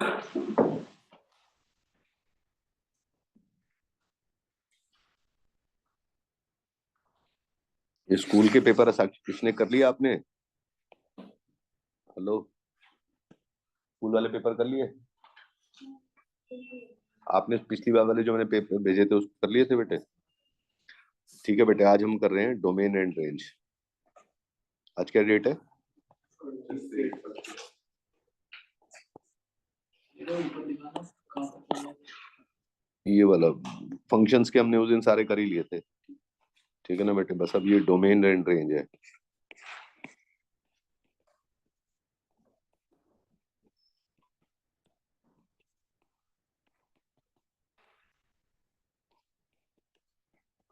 ये स्कूल के पेपर किसने कर लिया आपने? हेलो, स्कूल वाले पेपर कर लिए? आपने पिछली बार वाले जो मैंने पेपर भेजे थे उसको कर लिए थे बेटे? ठीक है बेटे, आज हम कर रहे हैं डोमेन एंड रेंज। आज क्या डेट है? ये वाला फंक्शंस के हमने उस दिन सारे कर ही लिए थे। ठीक है ना बेटे, बस अब ये डोमेन एंड रेंज है।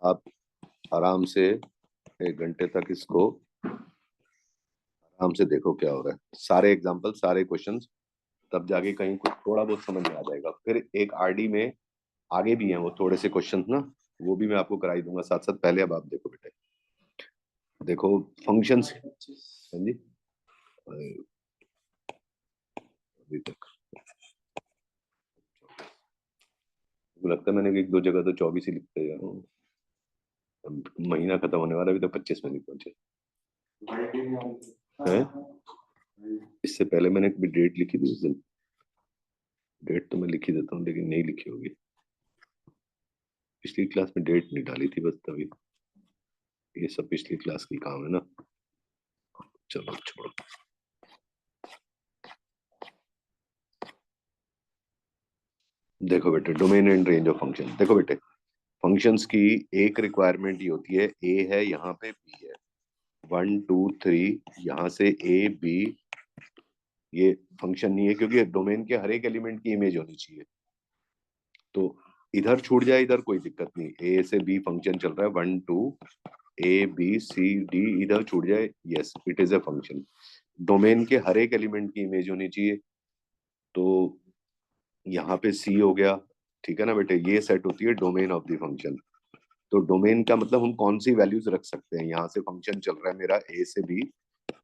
आप आराम से 1 घंटे तक इसको आराम से देखो क्या हो रहा है, सारे एग्जाम्पल सारे क्वेश्चंस, तब जाके कहीं कुछ थोड़ा बहुत समझ में आ जाएगा। फिर एक आरडी में आगे भी हैं वो थोड़े से क्वेश्चंस ना, वो भी मैं आपको कराई दूंगा साथ साथ। पहले अब आप देखो बेटे, देखो फंक्शंस। हाँ जी, अभी तक मुझे लगता है मैंने 1-2 जगह तो 24 ही लिखते हैं। अब महीना खत्म होने वाला, अभी तो 25 में नहीं पहुंचे हैं। इससे पहले मैंने एक भी डेट लिखी थी उस दिन। डेट तो मैं लिख ही देता हूँ, लेकिन नहीं लिखी होगी। पिछली क्लास में डेट नहीं डाली थी बस तभी। ये सब पिछली क्लास की काम है ना, चलो छोड़ो। देखो बेटे, domain and range of function. देखो बेटे, फंक्शंस की एक रिक्वायरमेंट ये होती है, ए है यहाँ पे, बी है, 1 2 3, यहाँ से ए बी। ये फंक्शन नहीं है क्योंकि डोमेन के हर एक एलिमेंट की इमेज होनी चाहिए। तो इधर छूट जाए इधर कोई दिक्कत नहीं, ए से बी फंक्शन चल रहा है, 1 2, A B C D, इधर छूट जाए, yes it is a function. Domain के हर एक एलिमेंट की इमेज होनी चाहिए। तो यहाँ पे सी हो गया, ठीक है ना बेटे, ये सेट होती है डोमेन ऑफ द फंक्शन। तो डोमेन का मतलब हम कौन सी वैल्यूज रख सकते हैं, यहाँ से फंक्शन चल रहा है मेरा ए से बी,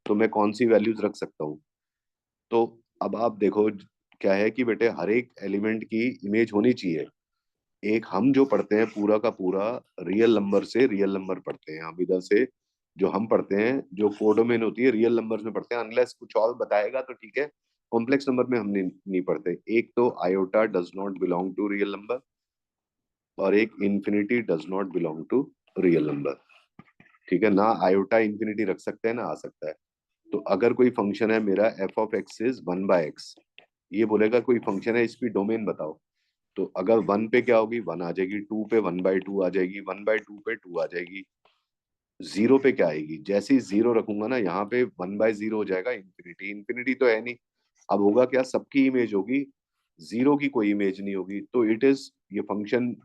तो मैं कौन सी वैल्यूज रख सकता हूँ। तो अब आप देखो क्या है कि बेटे हर एक एलिमेंट की इमेज होनी चाहिए। एक हम जो पढ़ते हैं पूरा का पूरा रियल नंबर से रियल नंबर पढ़ते हैं हम इधर से। जो हम पढ़ते हैं जो कोडोमेन होती है रियल नंबर्स में पढ़ते हैं, अनलेस कुछ और बताएगा तो ठीक है। कॉम्प्लेक्स नंबर में हम नहीं पढ़ते। एक तो iota does not belong to real number, और एक infinity does not belong to real number. ठीक है ना, आयोटा इन्फिनिटी रख सकते हैं ना, आ सकता है। तो अगर कोई फंक्शन है मेरा f(x)(1/x), ये बोलेगा कोई फंक्शन है इसकी डोमेन बताओ। तो अगर 1 पे क्या होगी, 1 आ जाएगी, 2 पे 1/2 आ जाएगी, 1/2 पे 2 आ जाएगी, 0 पे क्या आएगी, जैसे ही 0 रखूंगा ना यहाँ पे 1/0 हो जाएगा, इन्फिनिटी। इन्फिनिटी तो है नहीं, अब होगा क्या, सबकी इमेज होगी, 0 की कोई इमेज नहीं होगी। तो इट इज ये फंक्शन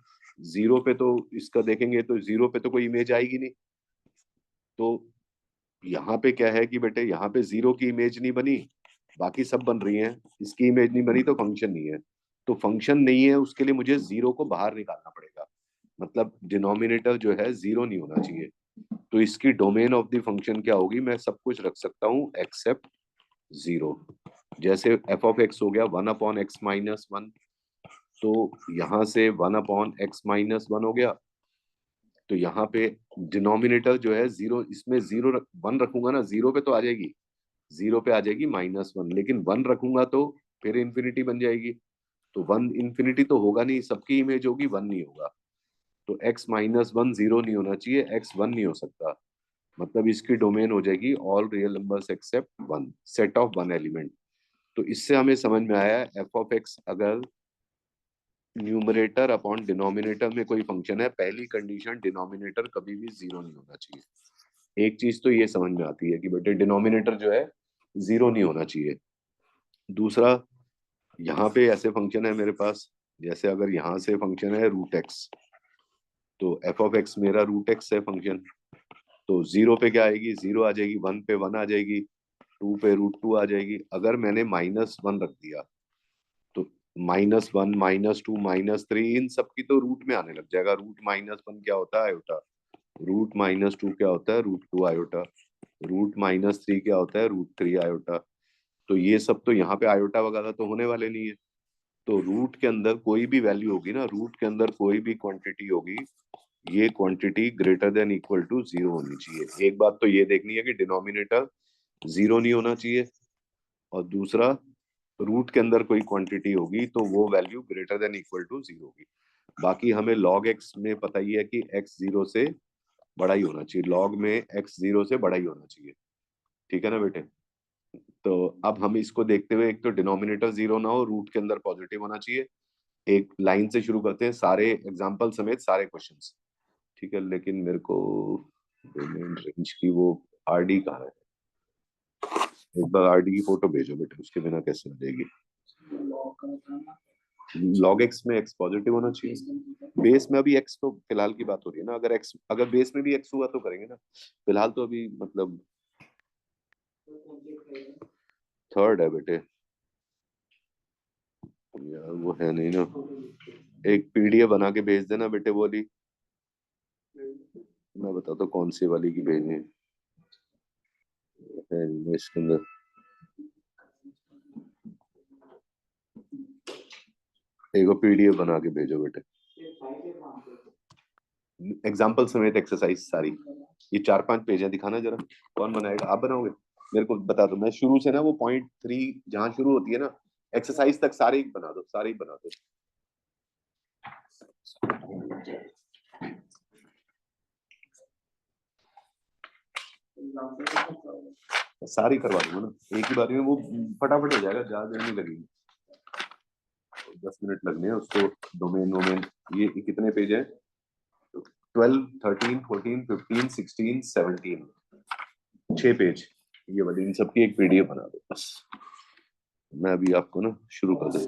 0 पे, तो इसका देखेंगे तो 0 पे तो कोई इमेज आएगी नहीं। तो यहाँ पे क्या है कि बेटे यहाँ पे 0 की इमेज नहीं बनी, बाकी सब बन रही हैं, इसकी इमेज नहीं बनी तो फंक्शन नहीं है। तो फंक्शन नहीं है उसके लिए मुझे 0 को बाहर निकालना पड़ेगा, मतलब डिनोमिनेटर जो है 0 नहीं होना चाहिए। तो इसकी डोमेन ऑफ द फंक्शन क्या होगी, मैं सब कुछ रख सकता हूँ एक्सेप्ट 0। जैसे f(x) हो गया 1/x-1, तो यहाँ से 1/x-1 हो गया। तो यहाँ पे डिनोमिनेटर जो है 0, इसमें 1 रखूंगा ना, 0 पे तो आ जाएगी, 0 पे आ जाएगी -1, लेकिन 1 रखूंगा तो फिर इन्फिनिटी बन जाएगी। तो 1 इन्फिनिटी तो होगा नहीं, सबकी इमेज होगी, 1 नहीं होगा। तो x-1 0 नहीं होना चाहिए, x 1 नहीं हो सकता। मतलब इसकी डोमेन हो जाएगी all real numbers accept 1, set of 1 element. तो इससे हमें समझ में आया f(x) अगर न्यूमरेटर अपॉन डिनोमिनेटर में कोई फंक्शन है, पहली कंडीशन डिनोमिनेटर कभी भी 0 नहीं होना चाहिए। एक चीज तो ये समझ में आती है कि बेटे डिनोमिनेटर जो है 0 नहीं होना चाहिए। दूसरा, यहाँ पे ऐसे फंक्शन है मेरे पास, जैसे अगर यहाँ से फंक्शन है √x, तो f(x) मेरा √x है फंक्शन। तो 0 पे क्या आएगी, 0 आ जाएगी, 1 पे 1 आ जाएगी, 2 पे √2 आ जाएगी। अगर मैंने -1 रख दिया तो -1 -2 -3 इन सब की तो रूट में आने लग जाएगा। √-1 क्या होता है, आयोटा। √-2 क्या होता है, √2 आयोटा। √-3 क्या होता है, √3 आयोटा। तो ये सब तो यहाँ पे आयोटा वगैरह तो होने वाले नहीं है। तो रूट के अंदर कोई भी वैल्यू होगी ना, रूट के अंदर कोई भी क्वांटिटी होगी, ये quantity greater than equal to 0 होनी चाहिए। एक बात तो ये देखनी है कि डिनोमिनेटर 0 नहीं होना चाहिए, और दूसरा रूट के अंदर कोई क्वांटिटी होगी तो वो value greater than equal to 0 होगी। बाकी हमें log x में पता ही है कि x 0 से बड़ा ही होना चाहिए, log में x 0 से बड़ा ही होना चाहिए। ठीक है ना बेटे? तो अब हम इसको देखते हुए, एक तो डिनोमिनेटर 0 ना हो, रूट के अंदर पॉजिटिव होना चाहिए। एक लाइन से शुरू करते हैं, सारे एग्जाम्पल समेत सारे क्वेश्चंस। ठीक है, लेकिन मेरे को डोमेन रेंज की वो आरडी कहाँ है? एक बार आरडी की फोटो भेजो बेटे, उसके बिना कैसे मिलेगी? log x में x पॉजिटिव होना चाहिए। बेस में अभी x तो फिलहाल की बात हो रही है ना, अगर बेस में भी x हुआ तो करेंगे ना, फिलहाल तो अभी मतलब थर्ड है बेटे। यार वो है नहीं ना, एक पीडीएफ बना के भेज देना बेटे वो वाली। मैं बताता हूँ कौन सी वाली की भेजनी है नहीं इसके अंदर। एक पीडीएफ बना के भेजो बेटे, एग्जाम्पल समेत एक्सरसाइज सारी। ये 4-5 पेज है, दिखाना जरा। कौन बनाएगा? आप बनाओगे? मेरे को बता दो, मैं शुरू से ना वो .3 जहाँ शुरू होती है ना एक्सरसाइज तक सारे ही बना दो, सारे ही बना दो। सारी करवा दूंगा ना एक ही बार में, वो फटाफट हो जाएगा, ज्यादा देर नहीं लगेगी। 10 मिनट लगने हैं उसको। डोमेन वोमेन, ये कितने पेज है? 12, 13, 14, 15, 16, 17, 6 पेज। ये वाली इन सबकी एक पीडीएफ बना दो बस। मैं अभी आपको ना शुरू कर दूँ।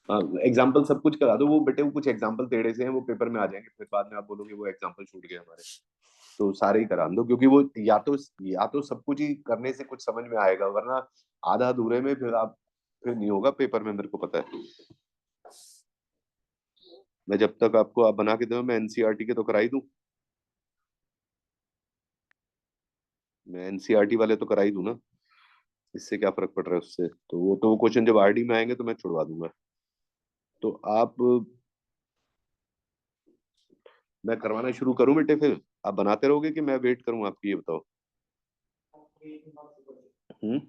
हाँ, एग्जाम्पल सब कुछ करा दो। वो बेटे वो कुछ एग्जाम्पल टेढ़े से हैं, वो पेपर में आ जाएंगे, फिर बाद में आप बोलोगे वो एग्जाम्पल छूट गए हमारे। तो सारे ही करा दो, क्योंकि वो या तो सब कुछ ही करने से कुछ समझ में आएगा, वरना आधा अधूरे में फिर नहीं होगा पेपर में, मेरे को पता है। मैं जब तक आपको आप बना के दो, मैं एनसीईआरटी के तो करा ही दूं। मैं एनसीईआरटी वाले तो करा ही दूं ना, इससे क्या फर्क पड़ रहा है उससे? तो वो क्वेश्चन जब आरडी में आएंगे तो मैं छुड़वा दूंगा। तो आप, मैं करवाना शुरू करूं बेटे, फिर आप बनाते रहोगे कि मैं वेट करूं आपकी, ये बताओ। हम्म,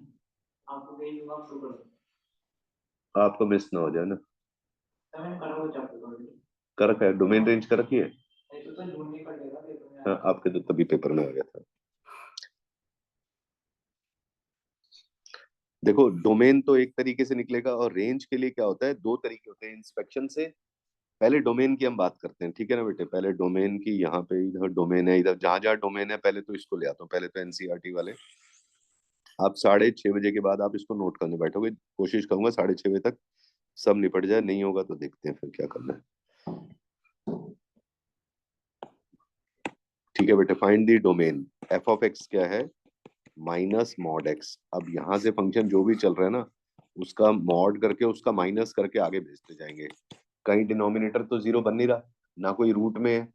आपको मिस ना हो जाए ना। कर रखा है, डोमेन रेंज कर रखी है। हाँ, आपके तो तभी पेपर में आ गया था। देखो, डोमेन तो एक तरीके से निकलेगा, और रेंज के लिए क्या होता है, दो तरीके होते हैं इंस्पेक्शन से। पहले डोमेन की हम बात करते हैं, ठीक है ना बेटे? पहले डोमेन की, यहाँ पे इधर डोमेन है, इधर जहां जहां डोमेन है पहले तो इसको ले आता हूँ। पहले तो एनसीईआरटी वाले, आप 6:30 बजे के बाद आप इसको नोट करने बैठोगे, कोशिश करूंगा 6:30 बजे तक सब निपट जाए, नहीं होगा तो देखते हैं फिर क्या करना है। ठीक है बेटे, find the domain. F of x क्या है? Minus mod x. अब यहाँ से फंक्शन जो भी चल रहा है ना, उसका मॉड करके, उसका माइनस करके आगे भेजते जाएंगे। कहीं डिनोमिनेटर तो 0 बन नहीं रहा ना, कोई रूट में है।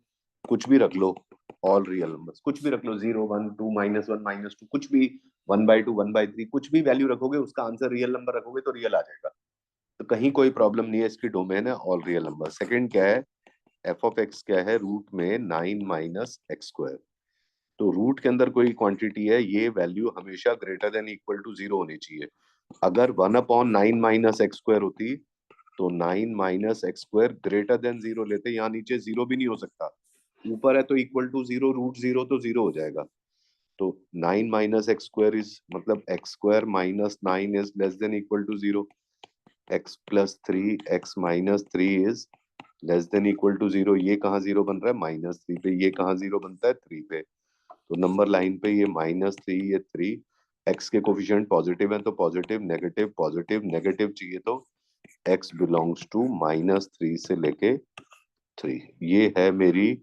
कुछ भी रख लो, ऑल रियल नंबर्स कुछ भी रख लो, 0, 1, 2, -1, -2, कुछ भी, 1/2, 1/3, कुछ भी वैल्यू रखोगे, उसका आंसर रियल नंबर रखोगे तो रियल आ जाएगा। तो कहीं कोई प्रॉब्लम नहीं है, इसकी डोमेन है ऑल रियल नंबर। सेकंड क्या है? एफ ऑफ एक्स क्या है? रूट में 9 - x²। तो रूट के अंदर कोई क्वांटिटी है, ये वैल्यू हमेशा ग्रेटर देन इक्वल टू 0 होनी चाहिए। अगर 1/9 - x² होती तो 9 - x² ग्रेटर देन 0 लेते, यहाँ नीचे 0 भी नहीं हो सकता, ऊपर है तो इक्वल टू 0, रूट 0 तो 0 हो जाएगा। तो 9 - x² इज मतलब x² - 9 is less than equal to 0। x+3 x-3 is less than equal to 0। ये कहाँ 0 बन रहा है? -3 पे। ये कहाँ 0 बनता है? 3 पे। तो नंबर लाइन पे ये -3, ये 3। एक्स के कोफिशिएंट पॉजिटिव है तो पॉजिटिव, नेगेटिव, पॉजिटिव, नेगेटिव चाहिए तो x बिलोंग्स टू -3 से लेके 3। ये है मेरी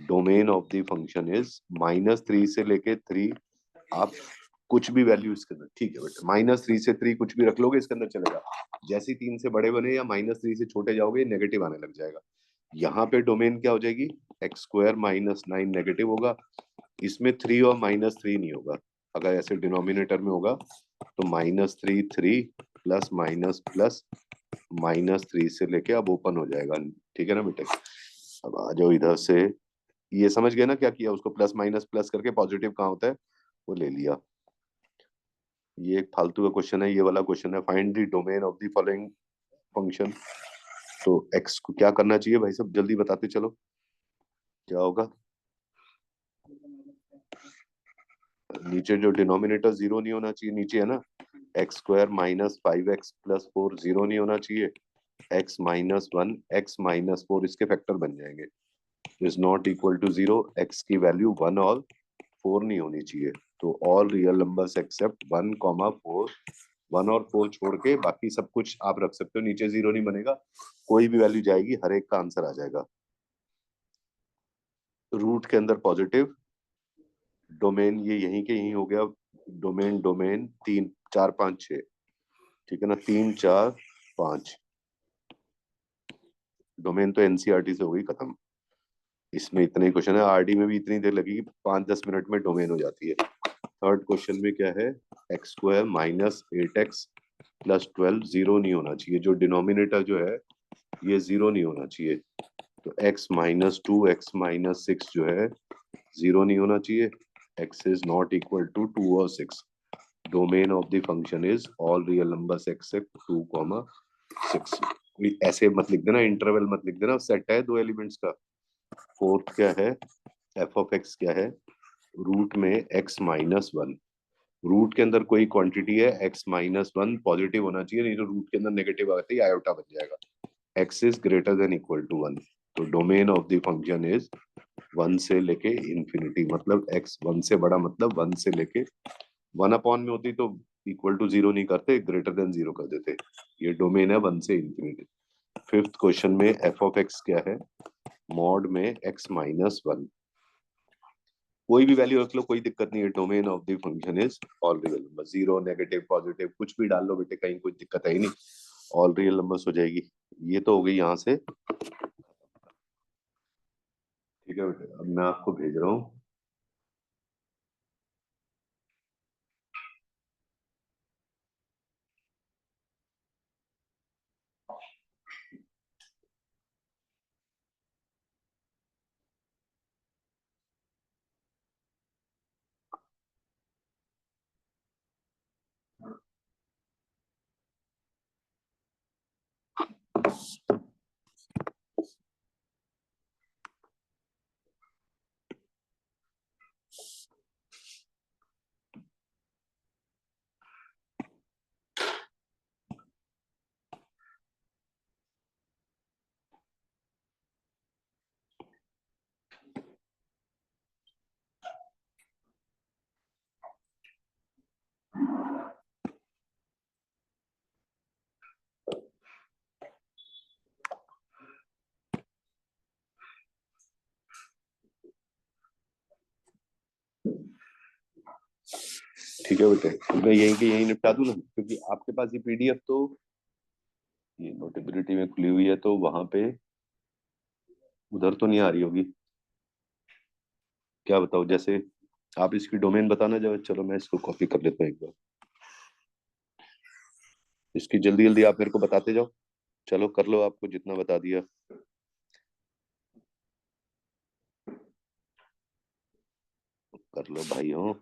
domain of the function is -3 से लेके 3। आप कुछ भी वैल्यू इसके अंदर, ठीक है बेटा, -3 से 3 कुछ भी रख लोगे इसके अंदर चलेगा। जैसे 3 से बड़े बने या -3 से छोटे जाओगे, नेगेटिव आने लग जाएगा। यहाँ पे डोमेन क्या हो जाएगी? x² - 9 नेगेटिव होगा, इसमें 3 और -3 नहीं होगा। अगर ऐसे डिनोमिनेटर में होगा तो -3 3 प्लस माइनस 3 से लेके अब ओपन हो जाएगा, ठीक है ना बेटे। अब आ जाओ इधर से, ये समझ गए ना क्या किया, उसको प्लस माइनस प्लस करके पॉजिटिव कहाँ होता है वो ले लिया। ये एक फालतू का क्वेश्चन है, ये वाला क्वेश्चन है, find the domain of the following function. तो एक्स को क्या करना चाहिए भाई सब, जल्दी बताते चलो क्या होगा। नीचे जो डिनोमिनेटर जीरो नहीं होना चाहिए, नीचे है ना, x² - 5x + 4 जीरो नहीं होना चाहिए, x-1 इसके फैक्टर बन जाएंगे, is not equal to zero, x की वैल्यू 1 और 4 नहीं होनी चाहिए। तो ऑल रियल नंबर्स एक्सेप्ट 1, 4, 1 और 4 छोड़ के बाकी सब कुछ आप रख सकते हो, नीचे जीरो नहीं बनेगा, कोई भी वैल्यू जाएगी, हर एक का आंसर आ जाएगा। रूट के अंदर पॉजिटिव, डोमेन ये यहीं के यहीं हो गया, डोमेन 3, 4, 5, 6, ठीक है ना, 3, 4, 5, डोमेन तो एनसीईआरटी से हो गई खत्म। इसमें इतने ही क्वेश्चन है, आरडी में भी इतनी देर लगेगी, 5-10 मिनट में डोमेन हो जाती है। थर्ड क्वेश्चन में क्या है, x² - 8x + 12 जीरो नहीं होना चाहिए, जो डिनोमिनेटर जो है ये जीरो नहीं होना चाहिए। तो x-2 x-6 जो है जीरो नहीं होना चाहिए, x is not equal to 2 और 6। Domain of the function is all real numbers except 2, 6। ऐसे मत लिख देना, इंटरवल मत लिख देना, सेट है 2 एलिमेंट्स का। फोर्थ क्या है, f(x) क्या है, रूट में x-1, रूट के अंदर कोई क्वांटिटी है x-1 पॉजिटिव होना चाहिए, नहीं तो रूट के अंदर नेगेटिव आते ही आयोटा बन जाएगा। x is greater than equal to 1, तो domain of the function is 1 से लेके इंफिनिटी, मतलब x 1 से बड़ा, मतलब 1 से लेके 1 में होती तो इक्वल टू जीरो नहीं करते, ग्रेटर देन जीरो कर देते। ये डोमेन है 1 से इंफिनिटी। फिफ्थ क्वेश्चन में f(x) क्या है, मॉड में x-1, कोई भी वैल्यू रख लो, कोई दिक्कत नहीं है, domain of the function is all real number, zero negative positive कुछ भी डाल लो बेटे, कहीं कोई दिक्कत है ही नहीं, ऑल रियल नंबर्स हो जाएगी। ये तो हो गई यहाँ से, ठीक है बेटे। अब मैं आपको भेज रहा हूँ, ठीक है बेटे। मैं यहीं के यहीं निपटा दूं ना, क्योंकि आपके पास ये पीडीएफ तो ये नोटेबिलिटी में खुली हुई है, तो वहां पे उधर तो नहीं आ रही होगी, क्या बताओ, जैसे आप इसकी डोमेन बताना जरा, चलो मैं इसको कॉपी कर लेता हूँ एक बार, इसकी जल्दी जल्दी आप मेरे को बताते जाओ, चलो कर लो, आपको जितना बता दिया कर लो भाई हो।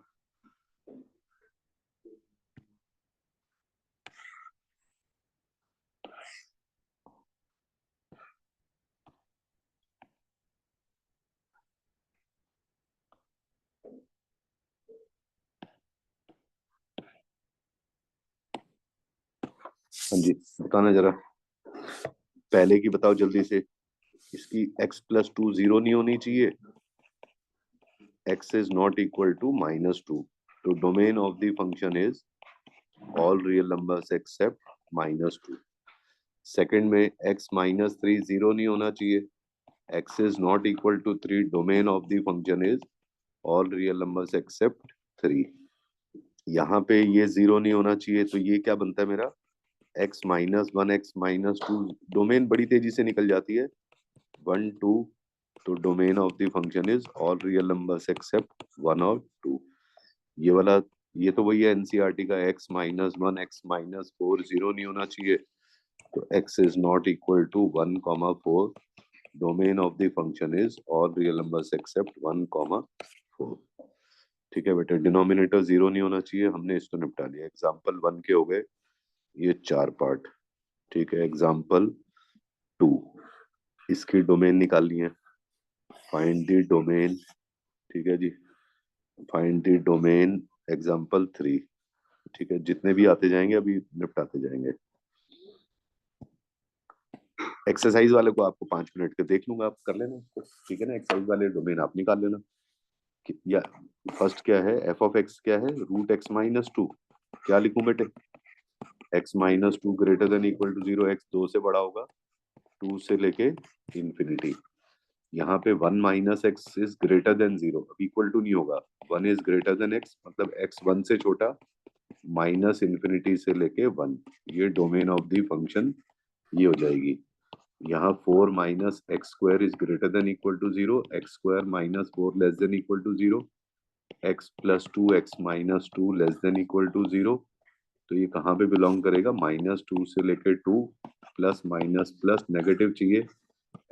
हाँ जी, बताना जरा, पहले की बताओ जल्दी से। इसकी x+2 जीरो नहीं होनी चाहिए, x is not equal to -2, तो domain of the function is all real numbers except -2। Second में x-3 जीरो नहीं होना चाहिए, x is not equal to 3, domain of the function is all real numbers except 3। यहाँ पे ये zero नहीं होना चाहिए, तो ये क्या बनता है मेरा, x-1 x-2, डोमेन बड़ी तेजी से निकल जाती है, 1, 2, तो domain of the function is all real numbers accept 1 और 2। ये वाला ये तो वही है एनसीईआरटी का, x-1 x-4 0 नहीं होना चाहिए। तो x is not equal to 1,4, domain of the function is all real numbers except 1,4। ठीक है बेटे, डिनोमिनेटर जीरो नहीं होना चाहिए। हमने इसको निपटा लिया। एग्जाम्पल 1 के हो गए ये 4 पार्ट। ठीक है, एग्जाम्पल 2, इसकी डोमेन निकालनी है। Find the domain. ठीक है जी, फाइंड द डोमेन एग्जाम्पल 3। ठीक है, जितने भी आते जाएंगे अभी निपटाते जाएंगे। एक्सरसाइज वाले को आपको 5 मिनट के देख लूंगा, आप कर लेना उसको। ठीक है ना, एक्सरसाइज वाले डोमेन आप निकाल लेना। या फर्स्ट क्या है, एफ ऑफ एक्स क्या है, √x-2। क्या लिखूं बेटे, x-2 greater than equal to 0, x 2 से बड़ा होगा, 2 से लेके इंफिनिटी। यहाँ पे 1 minus x is greater then 0, अब इक्वल टू नहीं होगा। 1 इज ग्रेटर देन एक्स, मतलब x 1 से छोटा, माइनस इंफिनिटी से लेके 1। ये डोमेन ऑफ द फंक्शन ये हो जाएगी। यहाँ 4 minus x square is greater than equal to 0, x square minus 4 less than equal to 0, x plus 2 x minus 2 less than equal to 0। तो ये कहाँ पे बिलोंग करेगा, -2 से लेके 2, प्लस माइनस प्लस नेगेटिव चाहिए,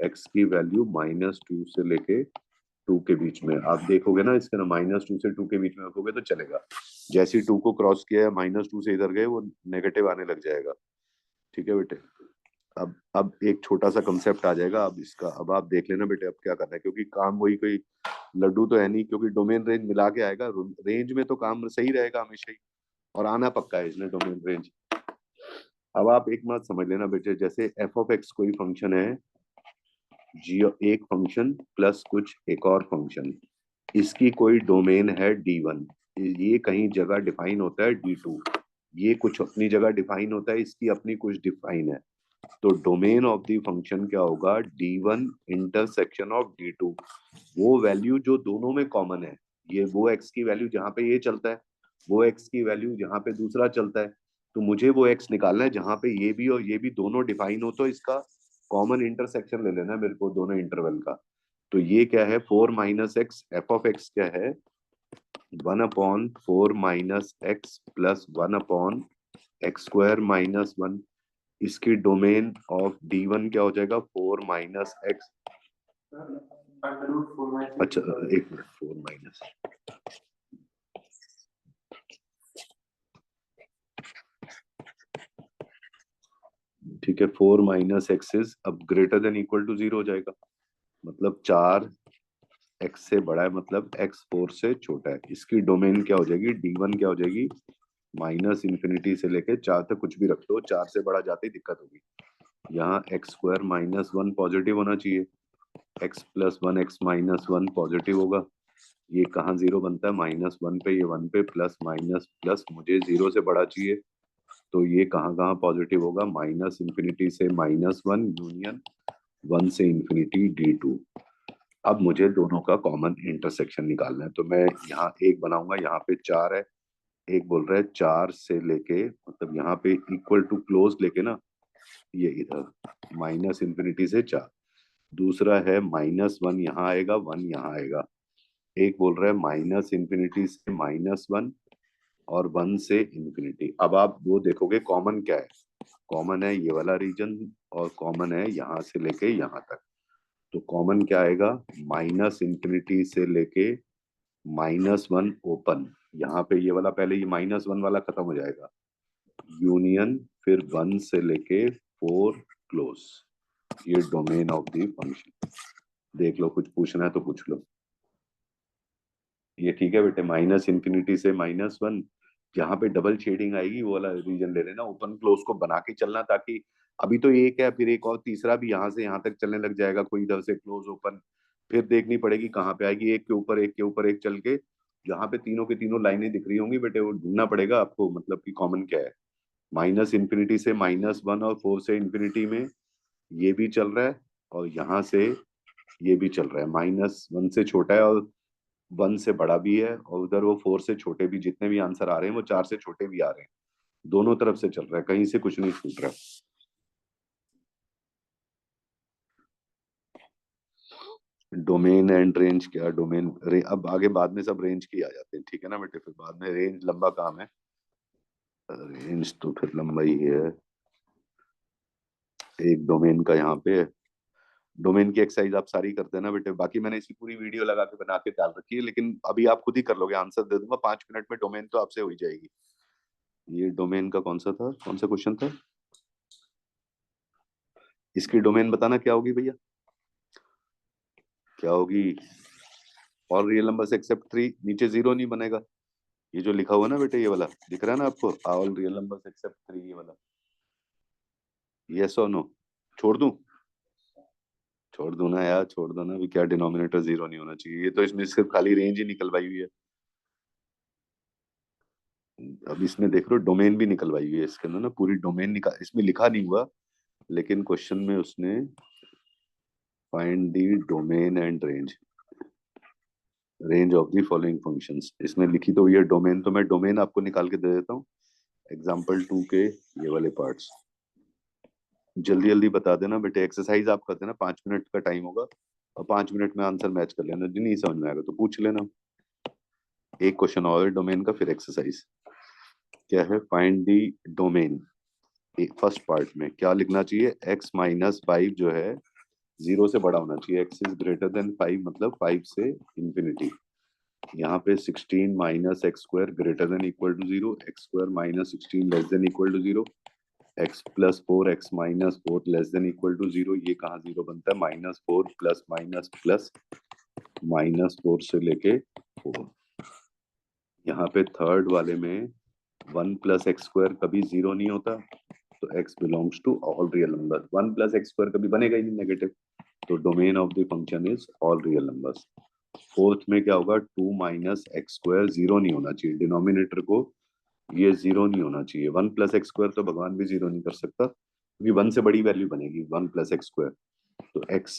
x की वैल्यू -2 से लेके 2 के बीच में। आप देखोगे ना इसके ना, -2 से 2 के बीच में रखोगे तो चलेगा। जैसे 2 को क्रॉस किया, -2 से इधर गए, वो नेगेटिव आने लग जाएगा। ठीक है बेटे, अब एक छोटा सा कंसेप्ट आ जाएगा। अब इसका अब आप देख लेना बेटे, अब क्या करना है, क्योंकि काम वही, कोई लड्डू तो है नहीं, क्योंकि डोमेन रेंज मिला के आएगा। रेंज में तो काम सही रहेगा हमेशा ही, और आना पक्का है इसने डोमेन रेंज। अब आप एक बात समझ लेना बेटे, जैसे एफ ऑफ एक्स कोई फंक्शन है, जी एक फंक्शन प्लस कुछ एक और फंक्शन, इसकी कोई डोमेन है D1, ये कहीं जगह डिफाइन होता है D2, ये कुछ अपनी जगह डिफाइन होता है, इसकी अपनी कुछ डिफाइन है। तो डोमेन ऑफ द फंक्शन क्या होगा, D1 इंटरसेक्शन ऑफ D2। वो वैल्यू जो दोनों में कॉमन है, ये वो x की वैल्यू जहां पे ये चलता है, वो x की वैल्यू जहां पे दूसरा चलता है। तो मुझे वो x निकालना है जहां पे ये भी और ये भी दोनों डिफाइन हो, तो इसका कॉमन इंटरसेक्शन ले लेना मेरे को दोनों इंटरवल का। तो ये क्या है, 4 minus x, F of x क्या है, 1/4 माइनस एक्स प्लस 1/x²-1। इसकी डोमेन ऑफ D1 क्या हो जाएगा, 4 माइनस एक्स। अच्छा एक मिनट, 4 माइनस, ठीक है, 4 माइनस एक्स इज अब ग्रेटर देन इक्वल टू 0 हो जाएगा। मतलब 4 एक्स से बड़ा है, मतलब एक्स 4 से छोटा है। इसकी डोमेन क्या हो जाएगी, D1 क्या हो जाएगी, -इंफिनिटी से लेके 4 तक कुछ भी रख दो, 4 से बड़ा जाते ही दिक्कत होगी। यहाँ x²-1 पॉजिटिव होना चाहिए, x प्लस 1 x-1 पॉजिटिव होगा। ये कहाँ जीरो बनता है, -1 पे, ये 1 पे, प्लस माइनस प्लस, मुझे 0 से बड़ा चाहिए, तो ये कहाँ कहाँ पॉजिटिव होगा, -इंफिनिटी से -1 यूनियन 1 से इंफिनिटी D2। अब मुझे दोनों का कॉमन इंटरसेक्शन निकालना है, तो मैं यहाँ एक बनाऊंगा, यहाँ पे 4 है, एक बोल रहा है 4 से लेके, मतलब यहाँ पे इक्वल टू क्लोज लेके ना, ये इधर -इंफिनिटी से 4। दूसरा है -1 यहाँ आएगा, 1 यहाँ आएगा। एक बोल रहा है -इंफिनिटी से -1 और 1 से इंफिनिटी। अब आप वो देखोगे कॉमन क्या है, कॉमन है ये वाला रीजन, और कॉमन है यहाँ से लेके यहाँ तक। तो कॉमन क्या आएगा, -इंफिनिटी से लेके -1 ओपन, यहाँ पे ये वाला, पहले ये -1 वाला खत्म हो जाएगा, यूनियन फिर 1 से लेके 4 क्लोज। ये डोमेन ऑफ द फंक्शन। देख लो, कुछ पूछना है तो पूछ लो। ये ठीक है बेटे, -इंफिनिटी से -1, जहाँ पे डबल शेडिंग आएगी वो वाला रीजन ले लेना, ओपन क्लोज को बना के चलना, ताकि अभी तो एक है, फिर एक और तीसरा भी यहाँ से यहाँ तक चलने लग जाएगा, कोई इधर से क्लोज ओपन, फिर देखनी पड़ेगी कहाँ पे आएगी, एक के ऊपर एक के ऊपर एक चल के, जहाँ पे तीनों के तीनों लाइनें दिख रही होंगी बेटे, वो ढूंढना पड़ेगा आपको, मतलब कि कॉमन क्या है। -इंफिनिटी से -1 और 4 से इंफिनिटी में ये भी चल रहा है, और यहाँ से ये भी चल रहा है, -1 से छोटा है और 1 से बड़ा भी है, और उधर वो 4 से छोटे भी, जितने भी आंसर आ रहे हैं वो 4 से छोटे भी आ रहे हैं। दोनों तरफ से चल रहा है, कहीं से कुछ नहीं छूट रहा। डोमेन एंड रेंज क्या, अब आगे बाद में सब रेंज की आ जाते हैं, ठीक है ना बेटे, फिर बाद में रेंज लंबा काम है, रेंज तो फिर लंबा ही है। एक डोमेन का यहाँ पे, डोमेन की एक्सरसाइज आप सारी करते हैं ना बेटे, बाकी मैंने इसकी पूरी वीडियो लगा के बना के डाल रखी है, लेकिन अभी आप खुद ही कर लोगे, आंसर दे दूंगा 5 मिनट में, डोमेन तो आपसे हो ही जाएगी। ये डोमेन का कौन सा था, कौन सा क्वेश्चन था, इसकी डोमेन बताना क्या होगी भैया, क्या होगी, ऑल रियल नंबर्स एक्सेप्ट 3, नीचे जीरो नहीं बनेगा, ये जो लिखा हुआ है ना बेटे, ये वाला दिख रहा है ना आपको, ऑल रियल नंबर्स एक्सेप्ट 3, ये वाला, यस और नो, छोड़ दूं, छोड़ दूं ना यार, छोड़ दो ना, अभी क्या डिनोमिनेटर जीरो नहीं होना चाहिए, ये तो इसमें सिर्फ खाली रेंज ही निकलवाई हुई है। अब इसमें देख लो डोमेन भी निकलवाई हुई है इसके अंदर ना, पूरी डोमेन निकाल, इसमें लिखा नहीं हुआ, लेकिन क्वेश्चन में उसने find the domain and range of the following functions, इसमें लिखी तो ये डोमेन, तो मैं डोमेन आपको निकाल के दे देता हूँ, एग्जाम्पल 2 के ये वाले पार्ट्स, जल्दी जल्दी बता देना बेटे, एक्सरसाइज आप करते ना, 5 मिनट का टाइम होगा, और 5 मिनट में आंसर मैच कर लेना, जो नहीं समझ में आएगा तो पूछ लेना। एक क्वेश्चन और डोमेन का, फिर एक्सरसाइज क्या है, फाइंड दी डोमेन, एक फर्स्ट पार्ट में क्या लिखना चाहिए, x-5 जो है जीरो से बड़ा होना चाहिए, x इज ग्रेटर देन 5, मतलब 5 से इंफिनिटी, यहाँ पे 16 minus x square greater than equal to zero, x square minus 16 less than equal to zero, x plus 4 x minus 4 less than equal to zero, ये कहाँ जीरो बनता है, -4 plus minus plus -4 से लेके 4, यहाँ पे थर्ड वाले में 1 प्लस एक्स स्क्वायर कभी जीरो नहीं होता, तो x belongs to all real number, 1 plus x square कभी बनेगा ही नहीं नेगेटिव, तो domain of the function is all real numbers. Fourth में क्या होगा, 2 माइनस एक्स स्क्वायर जीरो नहीं होना चाहिए, डिनोमिनेटर को ये जीरो नहीं होना चाहिए, 1 प्लस एक्स स्क्वायर तो भगवान भी जीरो नहीं कर सकता, क्योंकि 1 से बड़ी वैल्यू बनेगी 1 प्लस एक्स स्क्वायर, तो x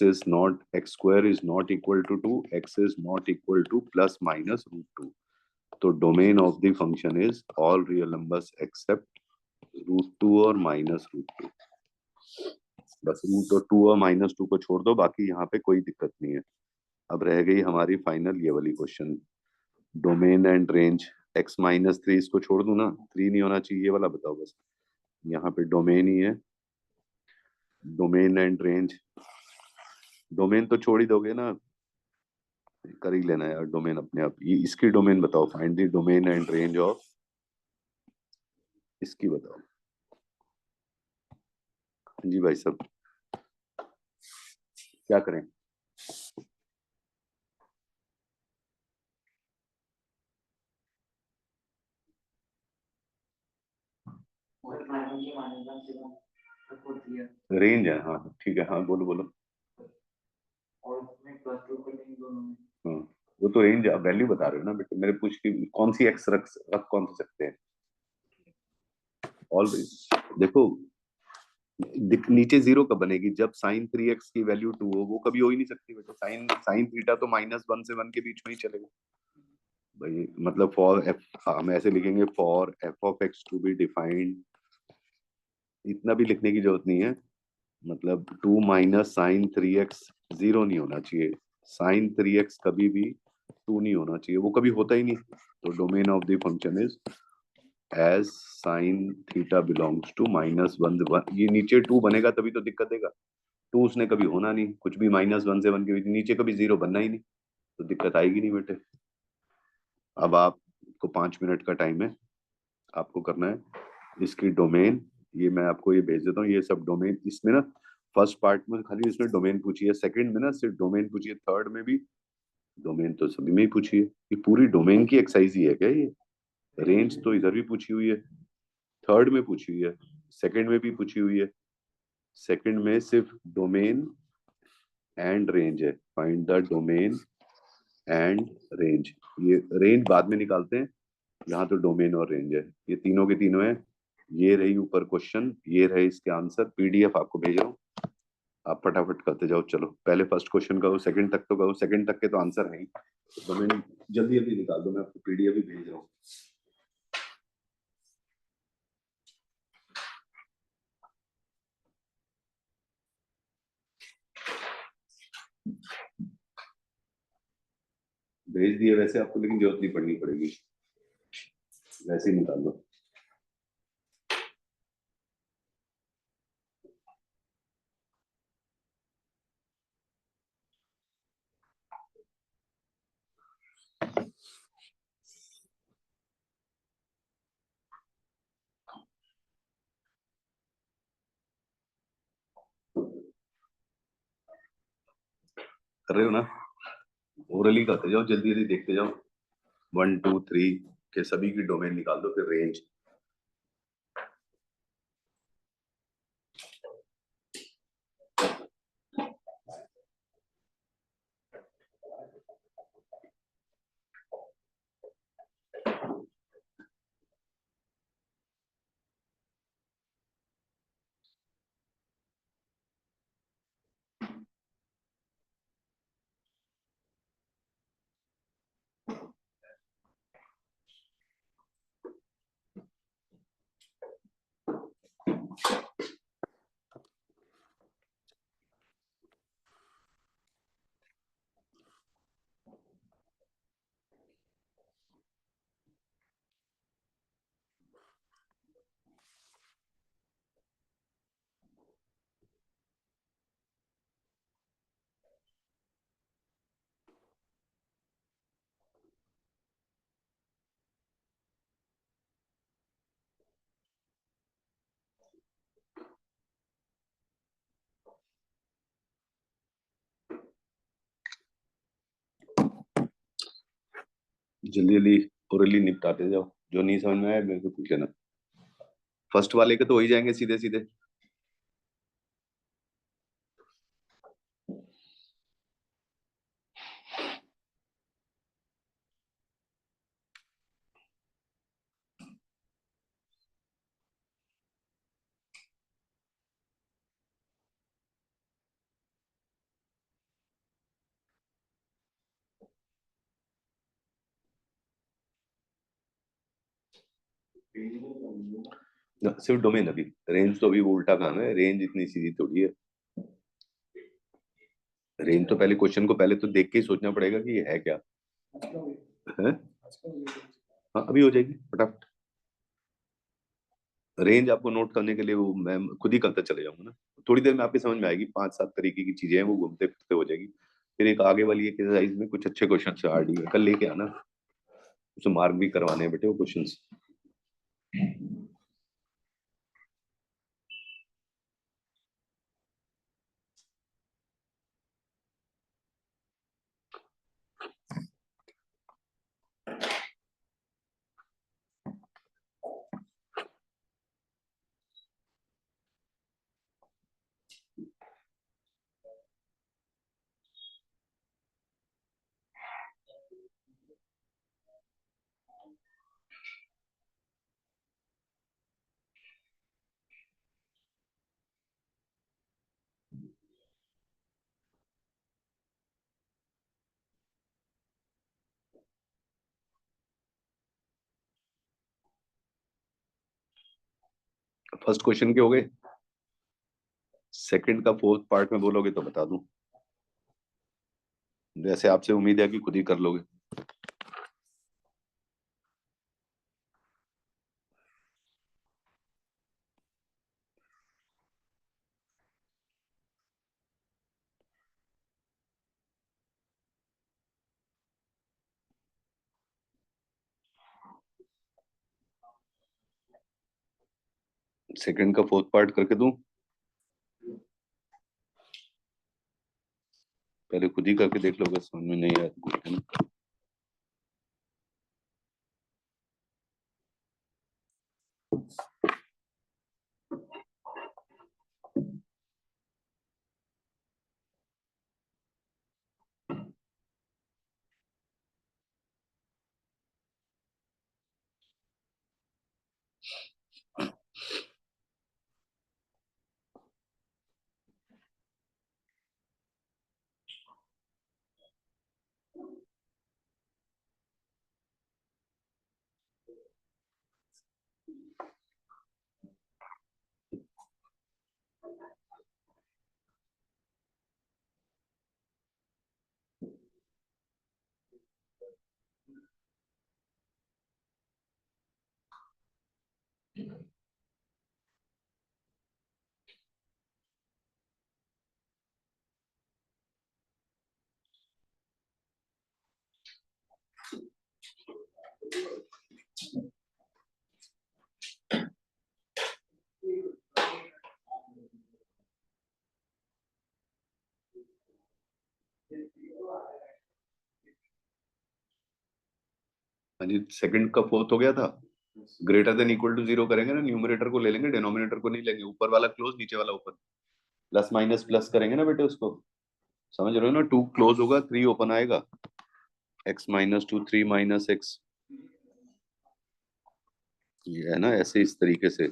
square is not equal to 2, x is not equal to plus minus √2, तो domain of the function is all real numbers except √2 और -√2, बस √2 और -2 को छोड़ दो, बाकी यहाँ पे कोई दिक्कत नहीं है। अब रह गई हमारी फाइनल ये वाली question, domain and range, x-3 इसको छोड़ दूं ना, 3 नहीं होना चाहिए, ये वाला बताओ बस, यहाँ पे डोमेन ही है, डोमेन एंड रेंज, डोमेन तो छोड़ ही दोगे ना, कर ही लेना यार डोमेन अपने आप, ये इसकी डोमेन बताओ, find the domain and range of, इसकी बताओ, जी भाई साहब क्या करें, रेंज है, हाँ ठीक है, हाँ बोलो बोलो, हाँ वो तो रेंज आप वैल्यू बता रहे हो ना बेटे, मेरे पूछ की कौन सी एक्स रख कौन सा सकते हैं, ऑलवेज देखो, नीचे जीरो कब बनेगी, जब sin 3x की वैल्यू 2 हो, वो कभी हो ही नहीं सकती बेटा, साइन साइन थीटा तो -1 से 1 के बीच में ही चलेगा भाई, मतलब फॉर एफ, हम ऐसे लिखेंगे for f of x to be defined, इतना भी लिखने की जरूरत नहीं है, मतलब 2 माइनस sin 3x जीरो नहीं होना चाहिए, sin 3x कभी भी 2 नहीं होना चाहिए, वो कभी होता ही नहीं, तो domain of the function is as sine theta belongs to -1, ये नीचे 2 बनेगा तभी तो दिक्कत देगा, 2 उसने कभी होना नहीं, कुछ भी -1 से 1 के बीच, नीचे कभी जीरो बनना ही नहीं, तो दिक्कत आएगी नहीं बेटे। अब आपको 5 मिनट का टाइम है, आपको करना है इसकी डोमेन, ये मैं आपको ये भेज देता हूँ, ये सब डोमेन इसमें ना, फर्स्ट पार्ट में खाली इसमें डोमेन पूछी है, सेकंड में ना सिर्फ डोमेन पूछी है, थर्ड में भी डोमेन तो सभी में ही पूछी है, ये पूरी डोमेन की एक्सरसाइज ही है क्या ये, रेंज तो इधर भी पूछी हुई है, थर्ड में पूछी हुई है, सेकंड में भी पूछी हुई है, सेकंड में सिर्फ डोमेन एंड रेंज है, find the domain and range, ये रेंज बाद में निकालते हैं, यहाँ तो डोमेन और रेंज है, ये तीनों के तीनों है, ये रही ऊपर क्वेश्चन, ये रहे इसके आंसर, पीडीएफ आपको भेज रहा हूँ, आप फटाफट करते जाओ, चलो पहले फर्स्ट क्वेश्चन करो, सेकंड तक तो करो, सेकंड तक के तो आंसर है ही, डोमेन जल्दी जल्दी निकाल दो, मैं आपको पीडीएफ भी भेज रहा हूँ। भेज दिए वैसे आपको, लेकिन जरूरत नहीं पड़नी पड़ेगी, वैसे ही निकाल लो। कर रहे हो ना? ओरली करते जाओ, जल्दी जल्दी देखते जाओ। 1 2 3 के सभी की डोमेन निकाल दो, फिर रेंज। जल्दी जल्दी ओरली निपटाते जाओ, जो नहीं समझ में आया मेरे को पूछ लेना। फर्स्ट वाले के तो हो ही जाएंगे सीधे सीधे। सिर्फ डोमेन, अभी रेंज तो अभी वो उल्टा काम है, रेंज इतनी सीधी थोड़ी है। रेंज तो पहले क्वेश्चन को पहले तो देख के ही सोचना पड़ेगा कि ये है क्या है। हाँ अभी हो जाएगी फटाफट। रेंज आपको नोट करने के लिए वो मैं खुद ही करता चले जाऊंगा ना, थोड़ी देर में आपके समझ में आएगी। 5 7 तरीके की चीजें हैं, वो घूमते फिरते हो जाएगी। फिर एक आगे वाली एक्सरसाइज में कुछ अच्छे क्वेश्चन से आरडी कल लेके आना, उसे मार्क भी करवाने हैं बेटे वो क्वेश्चंस। फर्स्ट क्वेश्चन के हो गए, सेकंड का फोर्थ पार्ट में बोलोगे तो बता दूं, जैसे आपसे उम्मीद है कि खुद ही कर लोगे। सेकंड का फोर्थ पार्ट करके दूं, पहले खुद ही करके देख लो, अगर समझ में नहीं आया तो है ना। हाँ जी, सेकंड का फोर्थ हो गया था। Greater than equal to zero करेंगे ना, न्यूमरेटर को ले लेंगे, डिनोमिनेटर को नहीं लेंगे। ऊपर वाला क्लोज, नीचे वाला ओपन। प्लस माइनस प्लस करेंगे ना बेटे उसको, समझ रहे हो ना। टू क्लोज होगा, थ्री ओपन आएगा। X minus two, three minus x, ये है ना, ऐसे इस तरीके से।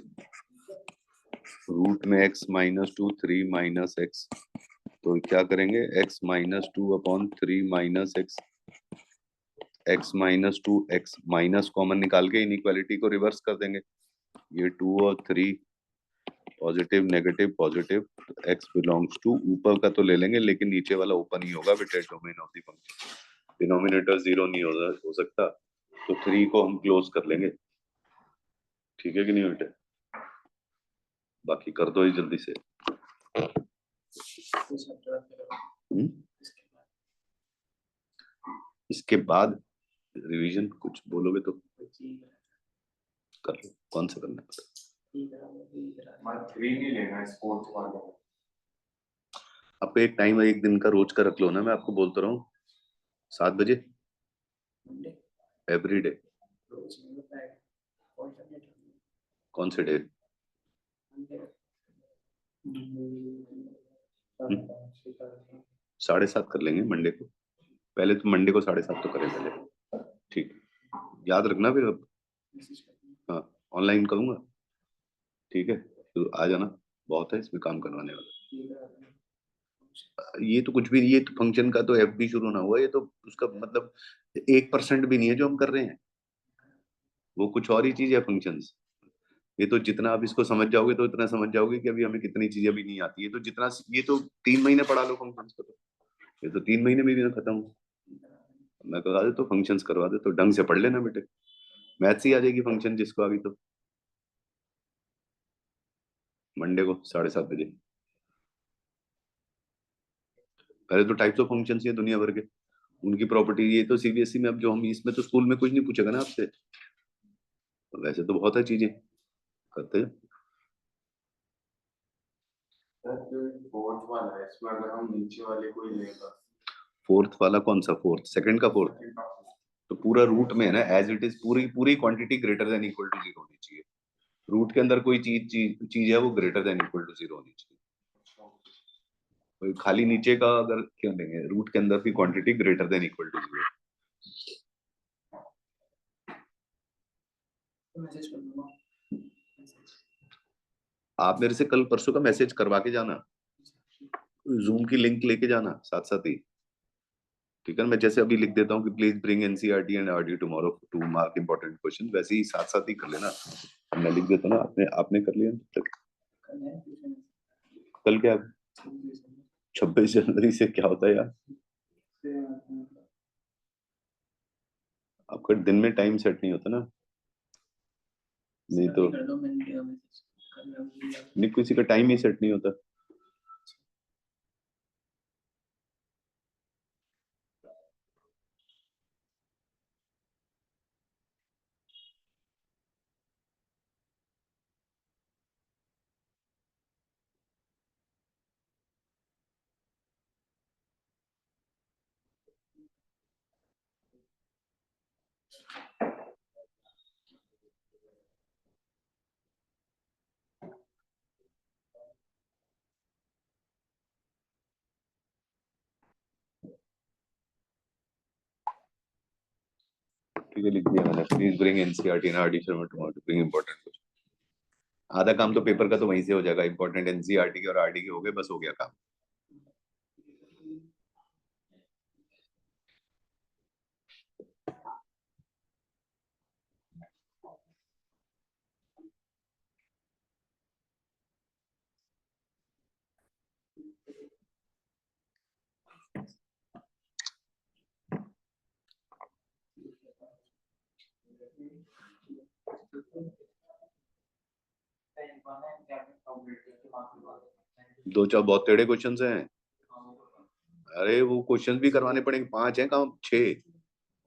रूट में x minus two, three minus x, तो क्या करेंगे, x minus two upon three minus x. X minus two, x minus common निकाल के इनइक्वालिटी को रिवर्स कर देंगे। ये टू और three, positive negative positive, x belongs to, ऊपर का तो ले लेंगे लेकिन नीचे वाला ओपन ही होगा बेटे, domain of the function. Denominator zero नहीं हो सकता, तो थ्री को हम क्लोज कर लेंगे। ठीक है कि नहीं बेटे? बाकी कर दो ही जल्दी से। हुँ? इसके बाद रिवीजन कुछ बोलोगे तो कर लो। कौन सा करना है? थ्री नहीं लेना है, फोर्थ वाला। आप एक टाइम एक दिन का रोज का रख लो ना, मैं आपको बोलता रहा हूँ 7 बजे एवरी डे। कौन से डे? 7:30 कर लेंगे मंडे को। पहले तो मंडे को 7:30 तो करें पहले। ठीक, याद रखना फिर अब। हाँ, ऑनलाइन करूंगा। ठीक है, तो आ जाना, बहुत है इसमें काम करवाने वाला। ये तो कुछ भी नहीं, ये तो फंक्शन का तो एफ भी शुरू ना हुआ, ये तो उसका मतलब 1% भी नहीं है जो हम कर रहे हैं। वो कुछ और ही चीज है फंक्शंस। ये तो जितना आप इसको समझ जाओगे तो इतना समझ जाओगे कि अभी हमें कितनी चीजें भी नहीं आती है। तो जितना, ये तो 3 महीने पढ़ा लो फंक्शंस को, तो ये तो 3 महीने में भी ना खत्म हो। मैं कहा दे तो फंक्शंस करवा दे, तो ढंग से पढ़ लेना बेटे, मैथ्स ही आ जाएगी फंक्शन जिसको आ गई। तो मंडे को 7:30 बजे। पहले तो टाइप्स ऑफ फंक्शंस ये दुनिया भर के, उनकी प्रॉपर्टी, ये तो सीबीएसई में, अब जो हम इसमें तो स्कूल में कुछ नहीं पूछेगा ना आपसे। वैसे तो बहुत है चीजें करते हैं। फोर्थ वाला है, इसमें अगर हम नीचे वाले को ही लेगा। फोर्थ वाला कौन सा फोर्थ? सेकंड का फोर्थ? तो पूरा रूट में है ना, एज इट इज, पूरी पूरी quantity greater than equal to zero होनी चाहिए। रूट के अंदर कोई चीज चीज चीज है वो greater than equal to zero होनी चाहिए। कोई खाली नीचे का अगर क्यों देंगे, रूट के अंदर की quantity greater than equal to zero. आप मेरे से कल परसों का मैसेज करवा के जाना, जूम की लिंक लेके जाना साथ साथ ही। ठीक है, मैं जैसे अभी लिख देता हूँ कि please bring NCERT and RD tomorrow to mark important question, वैसे ही साथ साथ ही कर लेना। मैं लिख देता हूँ ना, आपने आपने कर लिया तक। कल क्या, 26 जनवरी से क्या होता है यार? आपका दिन में टाइम सेट नहीं होता ना, नहीं तो नहीं, किसी का टाइम ही सेट नहीं होता। ठीक है, लिख दिया मैंने, please bring NCERT and RD tomorrow to bring important question. आधा काम तो पेपर का तो वहीं से हो जाएगा, इंपॉर्टेंट एनसीईआरटी के और आरडी के हो गए, बस हो गया काम। दो चार बहुत टेढ़े क्वेश्चंस हैं। अरे वो क्वेश्चंस भी करवाने पड़ेंगे, 5 हैं काम, 6।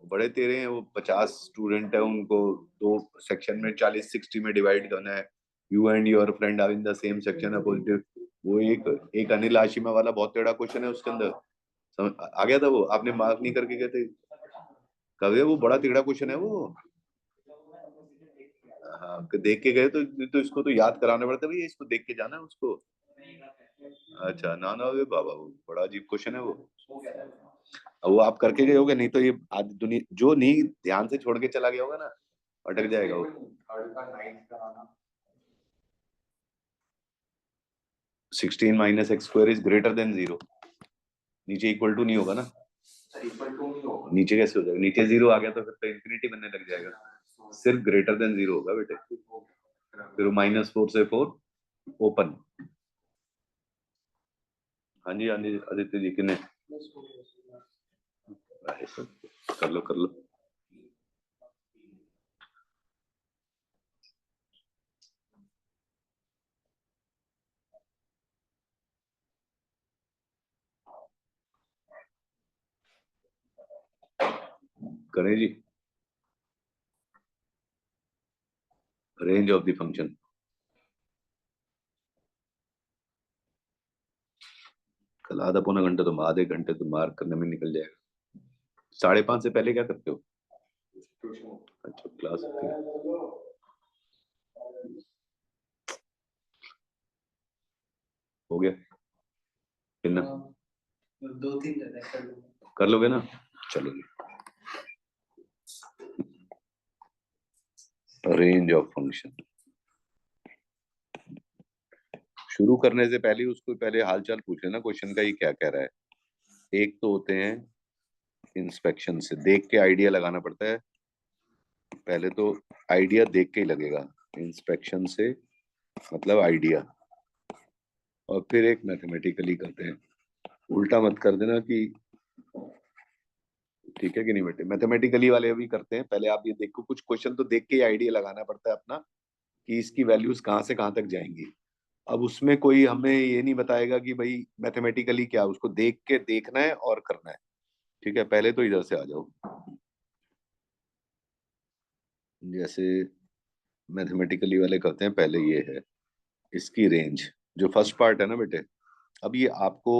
बड़े तेरे हैं, वो 50 स्टूडेंट है, उनको दो सेक्शन में 40-60 में डिवाइड करना है। You and your friend are in the same section है पॉजिटिव। वो एक अनिल आशिमा वाला बहुत टेढ़ा क्वेश्चन है उसके अंदर, आ गया था वो, आपने मार्क नहीं करके गए थे कभी, वो बड़ा टेढ़ा क्वेश्चन है वो। हाँ देख के गए तो इसको तो याद कराना पड़ता है भैया, इसको देख के जाना है उसको। अच्छा ना ना वे बाबा, वो बड़ा अजीब क्वेश्चन है वो। अब वो आप करके गए होगे, नहीं तो ये आज दुनिया जो नहीं ध्यान से छोड़ के चला गया होगा ना, अटक जाएगा वो। 16 minus x square is greater then 0। नीचे इक्वल टू नहीं होगा ना, नीचे कैसे हो जाएगा, नीचे 0 आ गया तो फिर तो इन्फिनिटी बनने लग जाएगा। सिर्फ ग्रेटर देन 0 होगा बेटे। फिर -4 से 4 ओपन। हाँ जी हाँ जी आदित्य जी किने कर लो कर लो। करें जी। रेंज ऑफ द फंक्शन, कल आधा पौना घंटा तुम, आधे घंटे तुम मार्क करने में निकल जाएगा। 5:30 से पहले क्या करते हो? अच्छा क्लास होती है। हो गया कितना? 2-3 कर लोगे ना, चलो जी। रेंज ऑफ फंक्शन शुरू करने से पहले उसको पहले हालचाल पूछ लेना क्वेश्चन का, ये क्या कह रहा है। एक तो होते हैं इंस्पेक्शन से, देख के आइडिया लगाना पड़ता है, पहले तो आइडिया देख के ही लगेगा। इंस्पेक्शन से मतलब आइडिया, और फिर एक मैथमेटिकली करते हैं। उल्टा मत कर देना कि, ठीक है कि नहीं बेटे, मैथमेटिकली वाले भी करते हैं। पहले आप ये देखो, कुछ क्वेश्चन तो देख के ही आइडिया लगाना पड़ता है अपना, कि इसकी वैल्यूज कहाँ से कहाँ तक जाएंगी। अब उसमें कोई हमें ये नहीं बताएगा कि भाई मैथमेटिकली क्या, उसको देख के देखना है और करना है। ठीक है, पहले तो इधर से आ जाओ। जैसे मैथमेटिकली वाले करते हैं, पहले ये है इसकी रेंज, जो फर्स्ट पार्ट है ना बेटे। अब ये आपको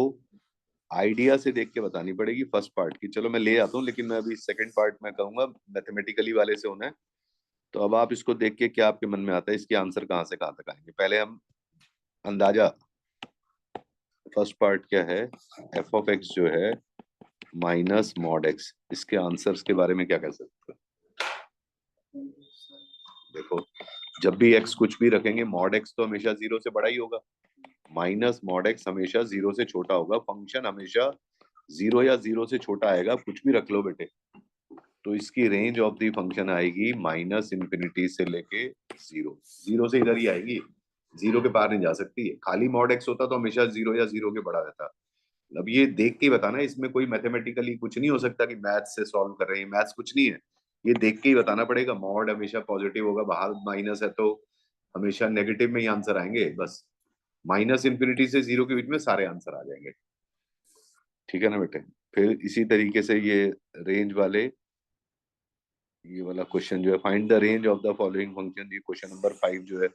आइडिया से देख के बतानी पड़ेगी फर्स्ट पार्ट की। चलो मैं ले आता हूँ, लेकिन मैं अभी सेकंड पार्ट में कहूंगा मैथमेटिकली वाले से होना है। तो अब आप इसको देख के क्या आपके मन में आता है, इसके आंसर कहाँ से कहाँ तक आएंगे, पहले हम अंदाजा। फर्स्ट पार्ट क्या है, एफ ऑफ एक्स जो है माइनस मॉड एक्स, इसके आंसर्स के बारे में क्या कह सकते हैं? देखो, जब भी एक्स कुछ भी रखेंगे, मॉड एक्स तो हमेशा 0 से बड़ा ही होगा, माइनस मॉड एक्स हमेशा 0 से छोटा होगा। फंक्शन हमेशा 0 या 0 से छोटा आएगा, कुछ भी रख लो बेटे। तो इसकी रेंज ऑफ दी फंक्शन आएगी -इन्फिनिटी से लेके 0। 0 से इधर ही आएगी, 0 के पार नहीं जा सकती है। खाली मॉड एक्स होता तो हमेशा 0 या 0 के बड़ा रहता। अब ये देख के ही बताना, इसमें कोई मैथमेटिकली कुछ नहीं हो सकता कि मैथ्स से सॉल्व कर रहे हैं, मैथ्स कुछ नहीं है। ये देख के ही बताना पड़ेगा। मॉड हमेशा पॉजिटिव होगा, बाहर माइनस है तो हमेशा नेगेटिव में ही आंसर आएंगे बस। -इन्फिनिटी से 0 के बीच में सारे आंसर आ जाएंगे। ठीक है ना बेटे। फिर इसी तरीके से ये रेंज वाले, ये वाला क्वेश्चन जो है, find the range of the following function, ये क्वेश्चन नंबर 5 जो है।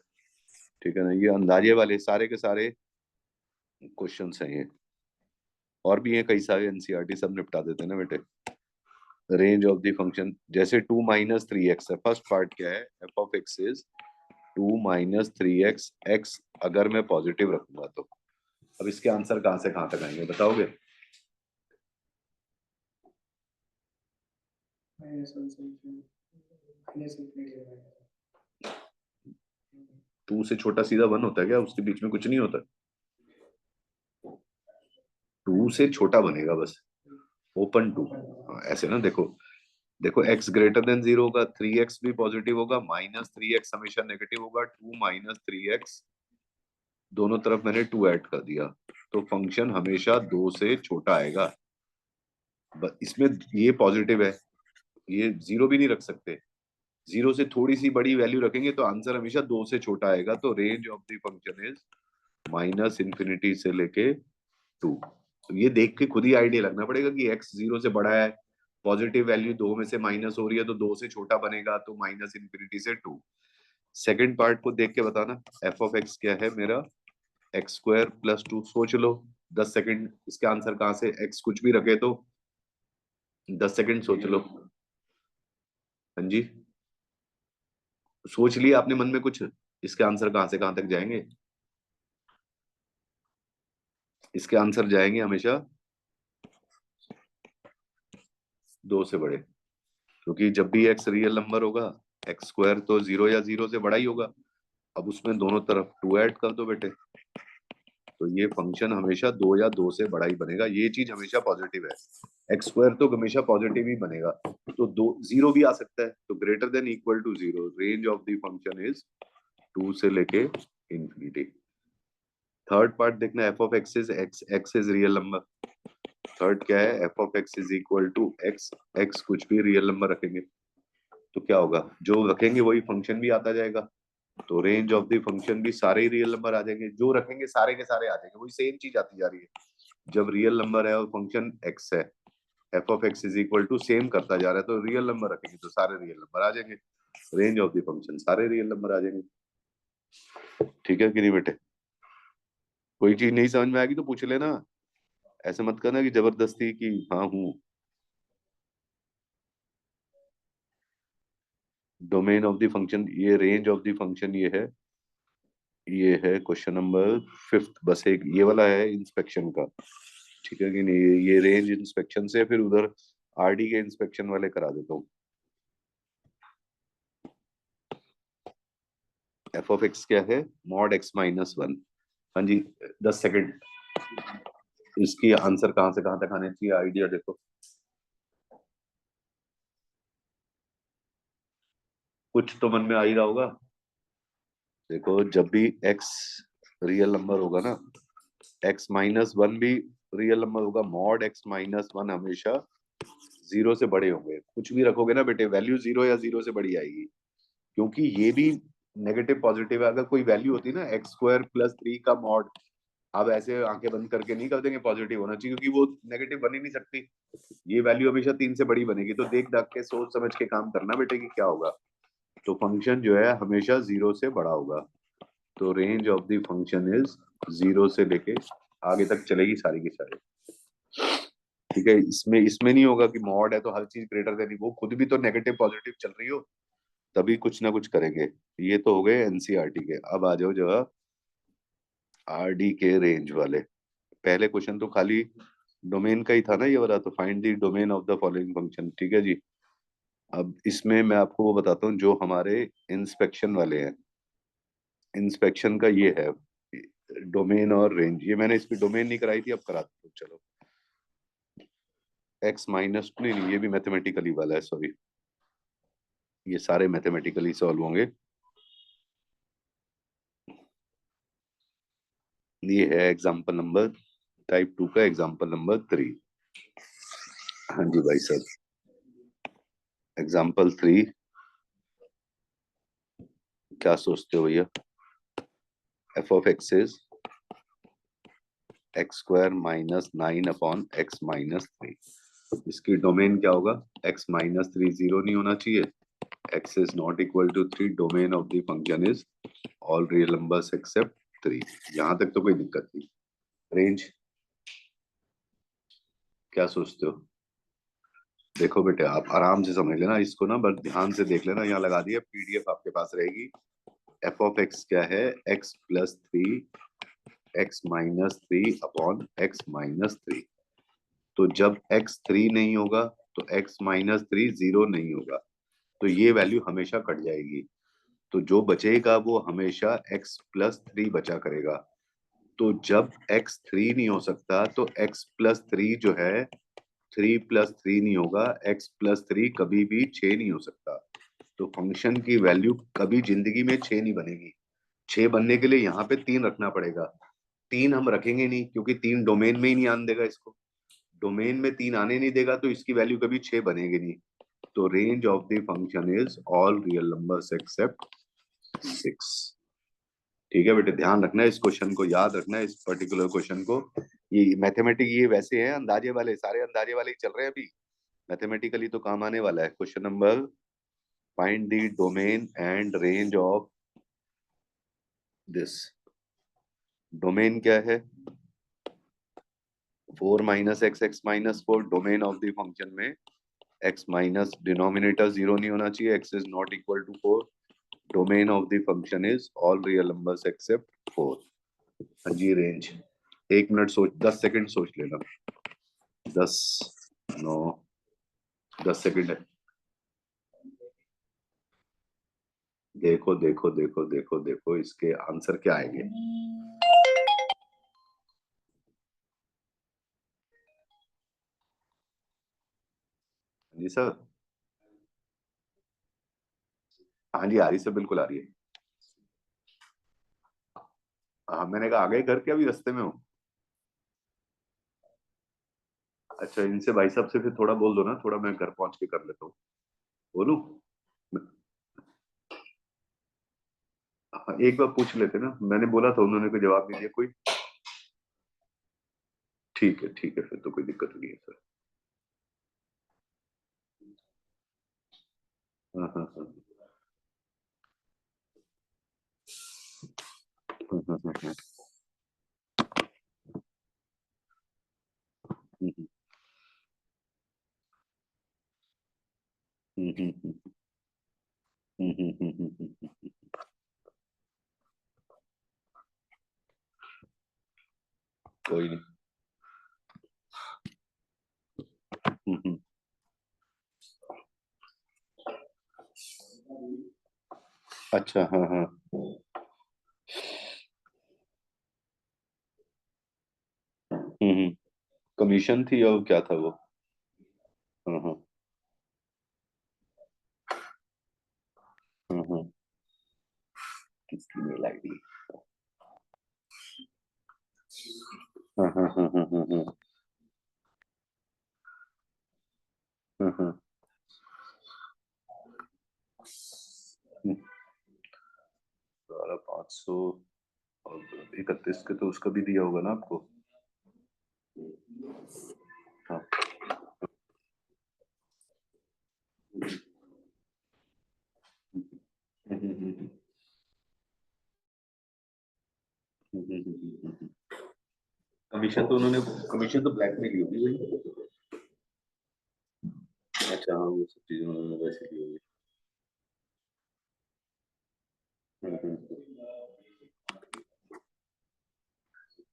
ठीक है ना, ये अंदाजे वाले सारे के सारे क्वेश्चन हैं ये। और भी है कई सारे, एनसीईआरटी सब निपटा देते हैं ना बेटे। रेंज ऑफ द फंक्शन जैसे 2-3x है, फर्स्ट पार्ट क्या है, f of x is 2-3x, x अगर मैं पॉजिटिव रखूंगा तो। अब इसके आंसर कहाँ से कहाँ तक आएंगे बताओगे? टू से छोटा सीधा 1 होता है क्या, उसके बीच में कुछ नहीं होता? 2 से छोटा बनेगा बस, ओपन 2। ऐसे ना, देखो देखो, x ग्रेटर देन 0 होगा, 3x भी पॉजिटिव होगा, -3x हमेशा नेगेटिव होगा, 2-3x, दोनों तरफ मैंने 2 ऐड कर दिया, तो फंक्शन हमेशा 2 से छोटा आएगा। इसमें ये पॉजिटिव है, ये 0 भी नहीं रख सकते, 0 से थोड़ी सी बड़ी वैल्यू रखेंगे तो आंसर हमेशा 2 से छोटा आएगा। तो range of the function is -infinity से लेके 2। तो ये देख के खुद ही आइडिया लगना पड़ेगा कि x 0 से बड़ा है पॉजिटिव वैल्यू 2 में से माइनस हो रही है तो 2 से छोटा बनेगा, तो माइनस इन्फिनिटी से 2। सेकंड पार्ट को देख के बताना, एफ ऑफ एक्स क्या है मेरा, एक्स स्क्वायर प्लस 2। सोच लो 10 सेकंड, इसका आंसर कहाँ से, एक्स कुछ भी रखे तो 10 सेकंड सोच लो। हाँ जी, सोच लिया आपने मन में कुछ, इसके आंसर कहाँ से कहाँ तक जाएंगे? इसके आंसर जाएंगे हमेशा 2 से बड़े, क्योंकि जब भी एक्स रियल नंबर होगा एक्स स्क्वायर तो 0 या 0 से बड़ा ही होगा। अब उसमें दोनों तरफ 2 ऐड कर दो बेटे, तो ये फंक्शन हमेशा 2 या 2 से बड़ा ही बनेगा, ये चीज हमेशा पॉजिटिव है। एक्स स्क्वायर तो हमेशा पॉजिटिव ही बनेगा, तो 2 0 भी आ सकता है, तो greater than equal to 0, range of the function is 2 से लेके इंफिनिटी। थर्ड पार्ट देखना, f of x is x is real number. Third क्या है, f of x is equal to x, x कुछ भी रियल नंबर रखेंगे तो क्या होगा, जो रखेंगे वही फंक्शन भी आता जाएगा, तो रेंज ऑफ द फंक्शन भी सारे ही रियल नंबर आ जाएंगे, जो रखेंगे सारे के सारे आ जाएंगे, वही सेम चीज आती जा रही है। जब रियल नंबर है और फंक्शन एक्स है, f of x is equal to same करता जा रहा है, तो रियल नंबर रखेंगे तो सारे रियल नंबर आ जाएंगे, रेंज ऑफ द फंक्शन सारे रियल नंबर आ जाएंगे। ठीक है कि नहीं बेटे? कोई चीज नहीं समझ में आएगी तो पूछ लेना, ऐसे मत करना कि जबरदस्ती कि हाँ हूँ। डोमेन ऑफ द फंक्शन, ये रेंज ऑफ द फंक्शन ये है क्वेश्चन नंबर 5th, बस एक ये वाला है इंस्पेक्शन का। ठीक है कि नहीं? ये रेंज इंस्पेक्शन से फिर उधर आरडी के इंस्पेक्शन वाले करा देता हूँ। एफ ऑफ एक्स क्या है, मॉड एक्स माइनस 1। हाँ जी, 10 सेकंड, इसकी आंसर कहाँ से कहाँ तक आने चाहिए, आइडिया देखो। कुछ तो मन में आ ही रहा होगा। देखो जब भी x रियल नंबर होगा ना, x माइनस 1 भी रियल नंबर होगा, मॉड x माइनस 1 हमेशा 0 से बड़े होंगे। कुछ भी रखोगे ना बेटे, वैल्यू 0 या 0 से बड़ी आएगी, क्योंकि ये भी नेगेटिव पॉजिटिव है। अगर कोई वैल्यू होती ना एक्स स्क्वायर प्लस 3 का मॉड, अब ऐसे आंखें बंद करके नहीं कर देंगे पॉजिटिव होना चाहिए, क्योंकि वो नेगेटिव बन ही नहीं सकती। ये वैल्यू हमेशा 3 से बड़ी बनेगी, तो देख दाख के सोच समझ के काम करना बेटे कि क्या होगा। तो फंक्शन जो है हमेशा 0 से बड़ा होगा, तो range of the function is 0 से लेके आगे तक चलेगी सारी की सारी। ठीक है, इसमें इसमें नहीं होगा कि मॉड है तो हर चीज ग्रेटर देन, वो खुद भी तो नेगेटिव पॉजिटिव चल रही हो, तभी कुछ ना कुछ करेंगे। ये तो हो गए एनसीईआरटी के। अब आ जाओ जरा आरडी के रेंज वाले। पहले क्वेश्चन तो खाली डोमेन का ही था ना ये वाला, तो find the domain of the following function. ठीक है जी, अब इसमें मैं आपको वो बताता हूँ जो हमारे इंस्पेक्शन वाले हैं। इंस्पेक्शन का ये है डोमेन और रेंज, ये मैंने इसकी डोमेन नहीं कराई थी, अब करा दो चलो। एक्स माइनस, नहीं नहीं, ये भी मैथमेटिकली वाला है, सॉरी, ये सारे मैथमेटिकली सॉल्व होंगे। ये है एग्जाम्पल नंबर टाइप 2 का, एग्जाम्पल नंबर 3। हाँ जी भाई साहब, एग्जाम्पल 3 क्या सोचते हो भैया? F of x is x square minus 9 upon x minus 3। इसकी डोमेन क्या होगा, एक्स माइनस 3 0 नहीं होना चाहिए, x is not equal to 3, domain of the function is all real numbers except 3। यहां तक तो कोई दिक्कत नहीं। रेंज क्या सोचते हो? देखो बेटे आप आराम से समझ लेना इसको ना, बस ध्यान से देख लेना, यहाँ लगा दिया, पीडीएफ आपके पास रहेगी। एफ ऑफ एक्स क्या है, x plus 3 x minus 3 upon x minus 3। तो जब एक्स 3 नहीं होगा तो एक्स माइनस 3 0 नहीं होगा, तो ये वैल्यू हमेशा कट जाएगी, तो जो बचेगा वो हमेशा x प्लस 3 बचा करेगा। तो जब x 3 नहीं हो सकता तो x प्लस 3 जो है 3 प्लस 3 नहीं होगा, x प्लस 3 कभी भी 6 नहीं हो सकता। तो फंक्शन की वैल्यू कभी जिंदगी में 6 नहीं बनेगी। 6 बनने के लिए यहाँ पे 3 रखना पड़ेगा। 3 हम रखेंगे नहीं, क्योंकि 3 डोमेन में ही नहीं आने देगा इसको, डोमेन में 3 आने नहीं देगा, तो इसकी वैल्यू कभी 6 बनेगी नहीं। तो range of the function is all real numbers accept 6। ठीक है बेटे, ध्यान रखना है इस क्वेश्चन को, याद रखना है इस पर्टिकुलर क्वेश्चन को। ये मैथमेटिक ये वैसे हैं अंदाजे वाले, सारे अंदाजे वाले ही चल रहे हैं अभी, मैथमेटिकली तो काम आने वाला है। Question number, find the domain and range of this. Domain क्या है? 4 minus x x minus 4। Domain of the function में x माइनस डिनोमिनेटर 0 नहीं होना चाहिए, x is not equal to 4। Domain of the function is all real numbers except 4। हाँ जी, range. 1 minute सोच, 10 second सोच लेना। 10 9 10 सेकंड है। देखो देखो देखो देखो देखो इसके आंसर क्या आएंगे। जी सर। हाँ जी, आ रही सर, बिल्कुल आ रही है। हाँ, मैंने कहा आ गए घर के, अभी रास्ते में हूँ। अच्छा, इनसे भाई साहब से फिर थोड़ा बोल दो ना, थोड़ा मैं घर पहुंच के कर लेता हूँ। बोलूं? हाँ, एक बार पूछ लेते ना, मैंने बोला था, उन्होंने कोई जवाब नहीं दिया कोई। ठीक है, फिर तो कोई दिक्कत नहीं है सर। हाँ हाँ हाँ हाँ हाँ हाँ हाँ। हम्म, हम्म, हम्म, हम्म, हम्म। कोई नहीं। हम्म। अच्छा, हाँ हाँ। हम्म। कमीशन थी और क्या था वो? हाँ हाँ हाँ हाँ। किसकी मेल आईडी? हाँ हाँ हाँ हाँ हाँ हाँ हाँ हाँ। 500 और 31 के तो उसका भी दिया होगा ना आपको? हाँ। कमीशन तो उन्होंने, कमीशन तो ब्लैक में ली होगी भाई। अच्छा हाँ, वो सब चीजें उन्होंने वैसे ली होगी।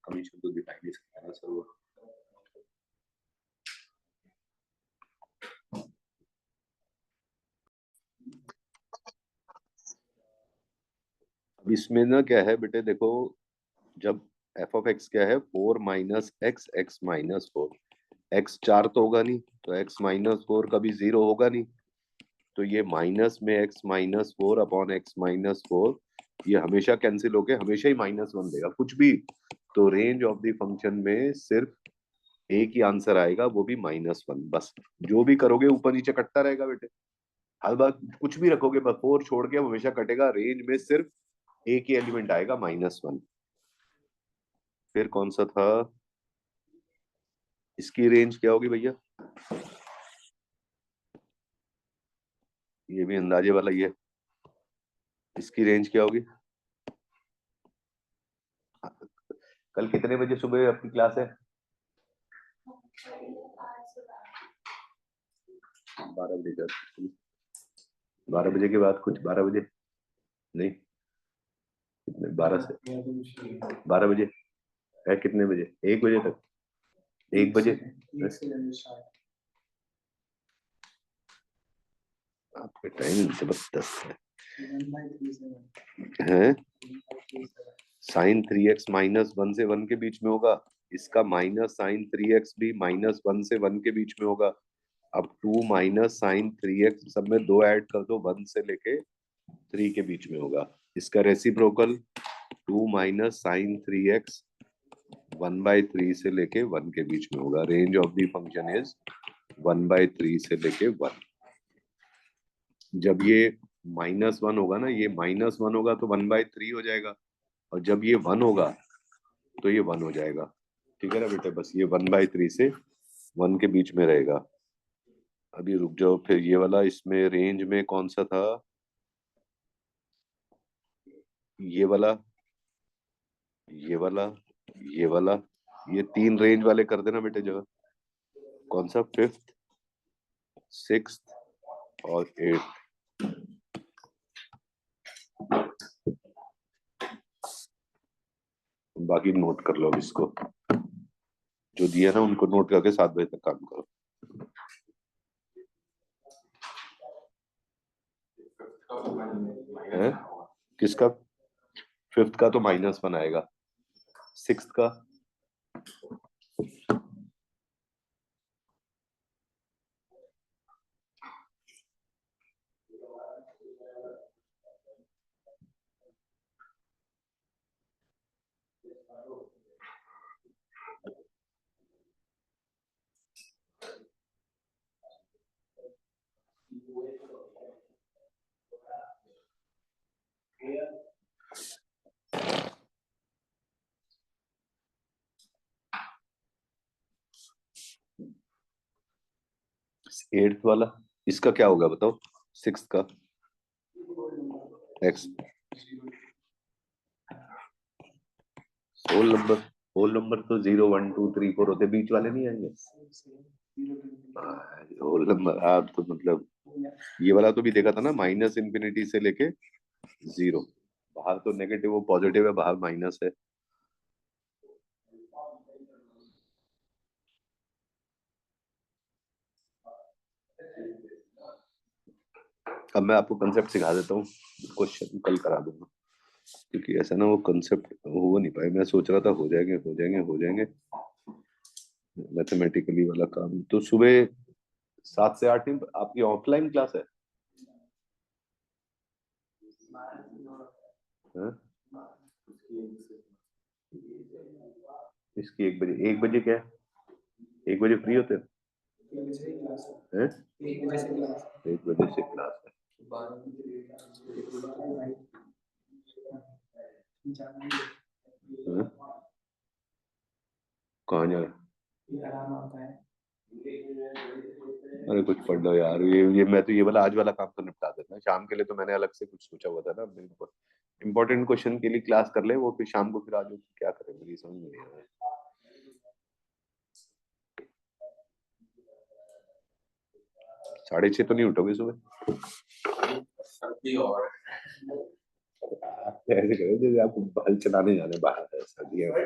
कमीशन तो दिखाई नहीं सकता ना सर वो। अब इसमें ना क्या है बेटे, देखो, जब एफ ऑफ एक्स क्या है, 4 - x x - 4। एक्स 4 तो होगा नहीं, तो x - 4 कभी 0 होगा नहीं। तो ये माइनस में x - 4 अपॉन x - 4, ये हमेशा कैंसिल होके हमेशा ही -1 देगा कुछ भी। तो रेंज ऑफ द फंक्शन में सिर्फ एक ही आंसर आएगा, वो भी -1 बस। जो भी करोगे ऊपर नीचे कटता रहेगा बेटे। हर बार कुछ भी रखोगे बस 4 छोड़ के वो हमेशा कटेगा। रेंज में सिर्फ एक ही एलिमेंट आएगा, -1। फिर कौन सा था? इसकी रेंज क्या होगी भैया? ये भी अंदाजे वाला ही है। इसकी रेंज क्या होगी? कल कितने बजे सुबह आपकी क्लास है? 12 बजे का? 12 बजे के बाद कुछ? 12 बजे नहीं, कितने? 12 से 12 बजे है? कितने बजे? 1 बजे तक? 1 बजे? आपका टाइम जबरदस्त है। sin 3x - 1 से 1 के बीच में होगा। इसका -sin 3x भी -1 से 1 के बीच में होगा। अब 2 - sin 3x, सब में 2 ऐड कर दो, 1 से लेके 3 के बीच में होगा। इसका रेसिप्रोकल 2 - sin 3x 1/3 से लेके 1 के बीच में होगा। Range of the function is 1/3 से लेके 1। जब ये -1 होगा ना, ये -1 होगा तो 1/3 हो जाएगा, और जब ये 1 होगा तो ये 1 हो जाएगा। ठीक है ना बेटे? बस ये 1/3 से 1 के बीच में रहेगा। अभी रुक जाओ, फिर ये वाला इसमें रेंज में कौन सा था? ये वाला, ये वाला, ये वाला, ये तीन रेंज वाले कर देना बेटे जगह। कौन सा? 5th, 6th और 8th। बाकी नोट कर लो इसको, जो दिया ना उनको नोट करके 7 बजे तक काम करो। है किसका? 5th का तो -1 आएगा, 6th का एट्थ वाला, इसका क्या होगा बताओ? 6th का एक्स होल नंबर तो 0 1 2 3 4 होते, बीच वाले नहीं आएंगे। होल नंबर आप तो मतलब ये वाला तो भी देखा था ना, -∞ से लेके 0। बाहर तो नेगेटिव वो पॉजिटिव है, बाहर माइनस है। अब मैं आपको कंसेप्ट सिखा देता हूँ, क्वेश्चन कल करा दूंगा, क्योंकि ऐसा ना वो कंसेप्ट हो नहीं पाए। मैं सोच रहा था हो जाएंगे हो जाएंगे हो जाएंगे मैथमेटिकली वाला काम। तो सुबह 7 से 8 नहीं, आपकी ऑफलाइन क्लास है? हाँ? इसकी 1 बजे क्या है? 1 बजे फ्री होते हैं? 1 बजे से क्लास है। हाँ? कहाँ जा रहा? अरे कुछ पढ़ लो यार, ये मैं तो ये वाला आज वाला काम तो निपटा देता हूँ। शाम के लिए तो मैंने अलग से कुछ सोचा हुआ था ना, बिल्कुल इम्पोर्टेंट क्वेश्चन के लिए क्लास कर ले वो, फिर शाम को फिर आज क्या करें मेरी समझ में नहीं आ रहा है। 6:30 तो नहीं उठोगे सुबह? ऐसे करो जैसे आपको हल चलाने जाने बाहर है सर्दियों में।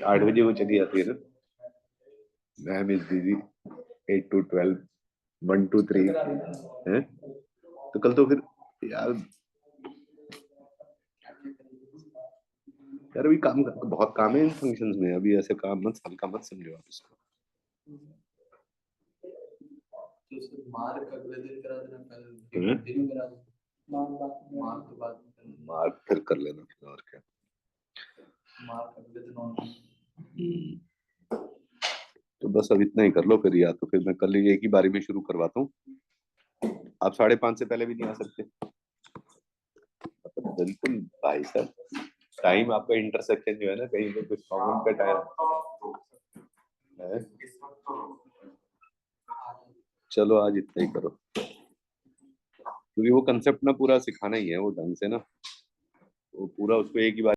8 बजे वो चली जाती है ना ma'am, is busy 8 to 12, 1 to 3 है। तो कल तो फिर यार, अभी काम बहुत काम है इन फंक्शंस में, अभी ऐसे काम मत हल्का मत समझो आप इसको। मार्क अगले दिन करा देना, कल दिन करा देना। मार्क फिर कर लेना फिर, और क्या। मार्क अगले दिन तो बस अब इतना ही कर लो फिर, या तो फिर मैं कल एक ही बारी में शुरू करवाता हूँ। आप 5:30 से पहले भी नहीं आ सकते? बिल्कुल भाई साहब, टाइम आपका इंटरसेक्शन जो है ना, कहीं पे कुछ प्रॉब्लम का टाइम है। चलो आज इतना ही करो, क्योंकि वो कंसेप्ट ना पूरा सिखाना ही है वो ढंग से ना, वो पूरा उसको एक ही बार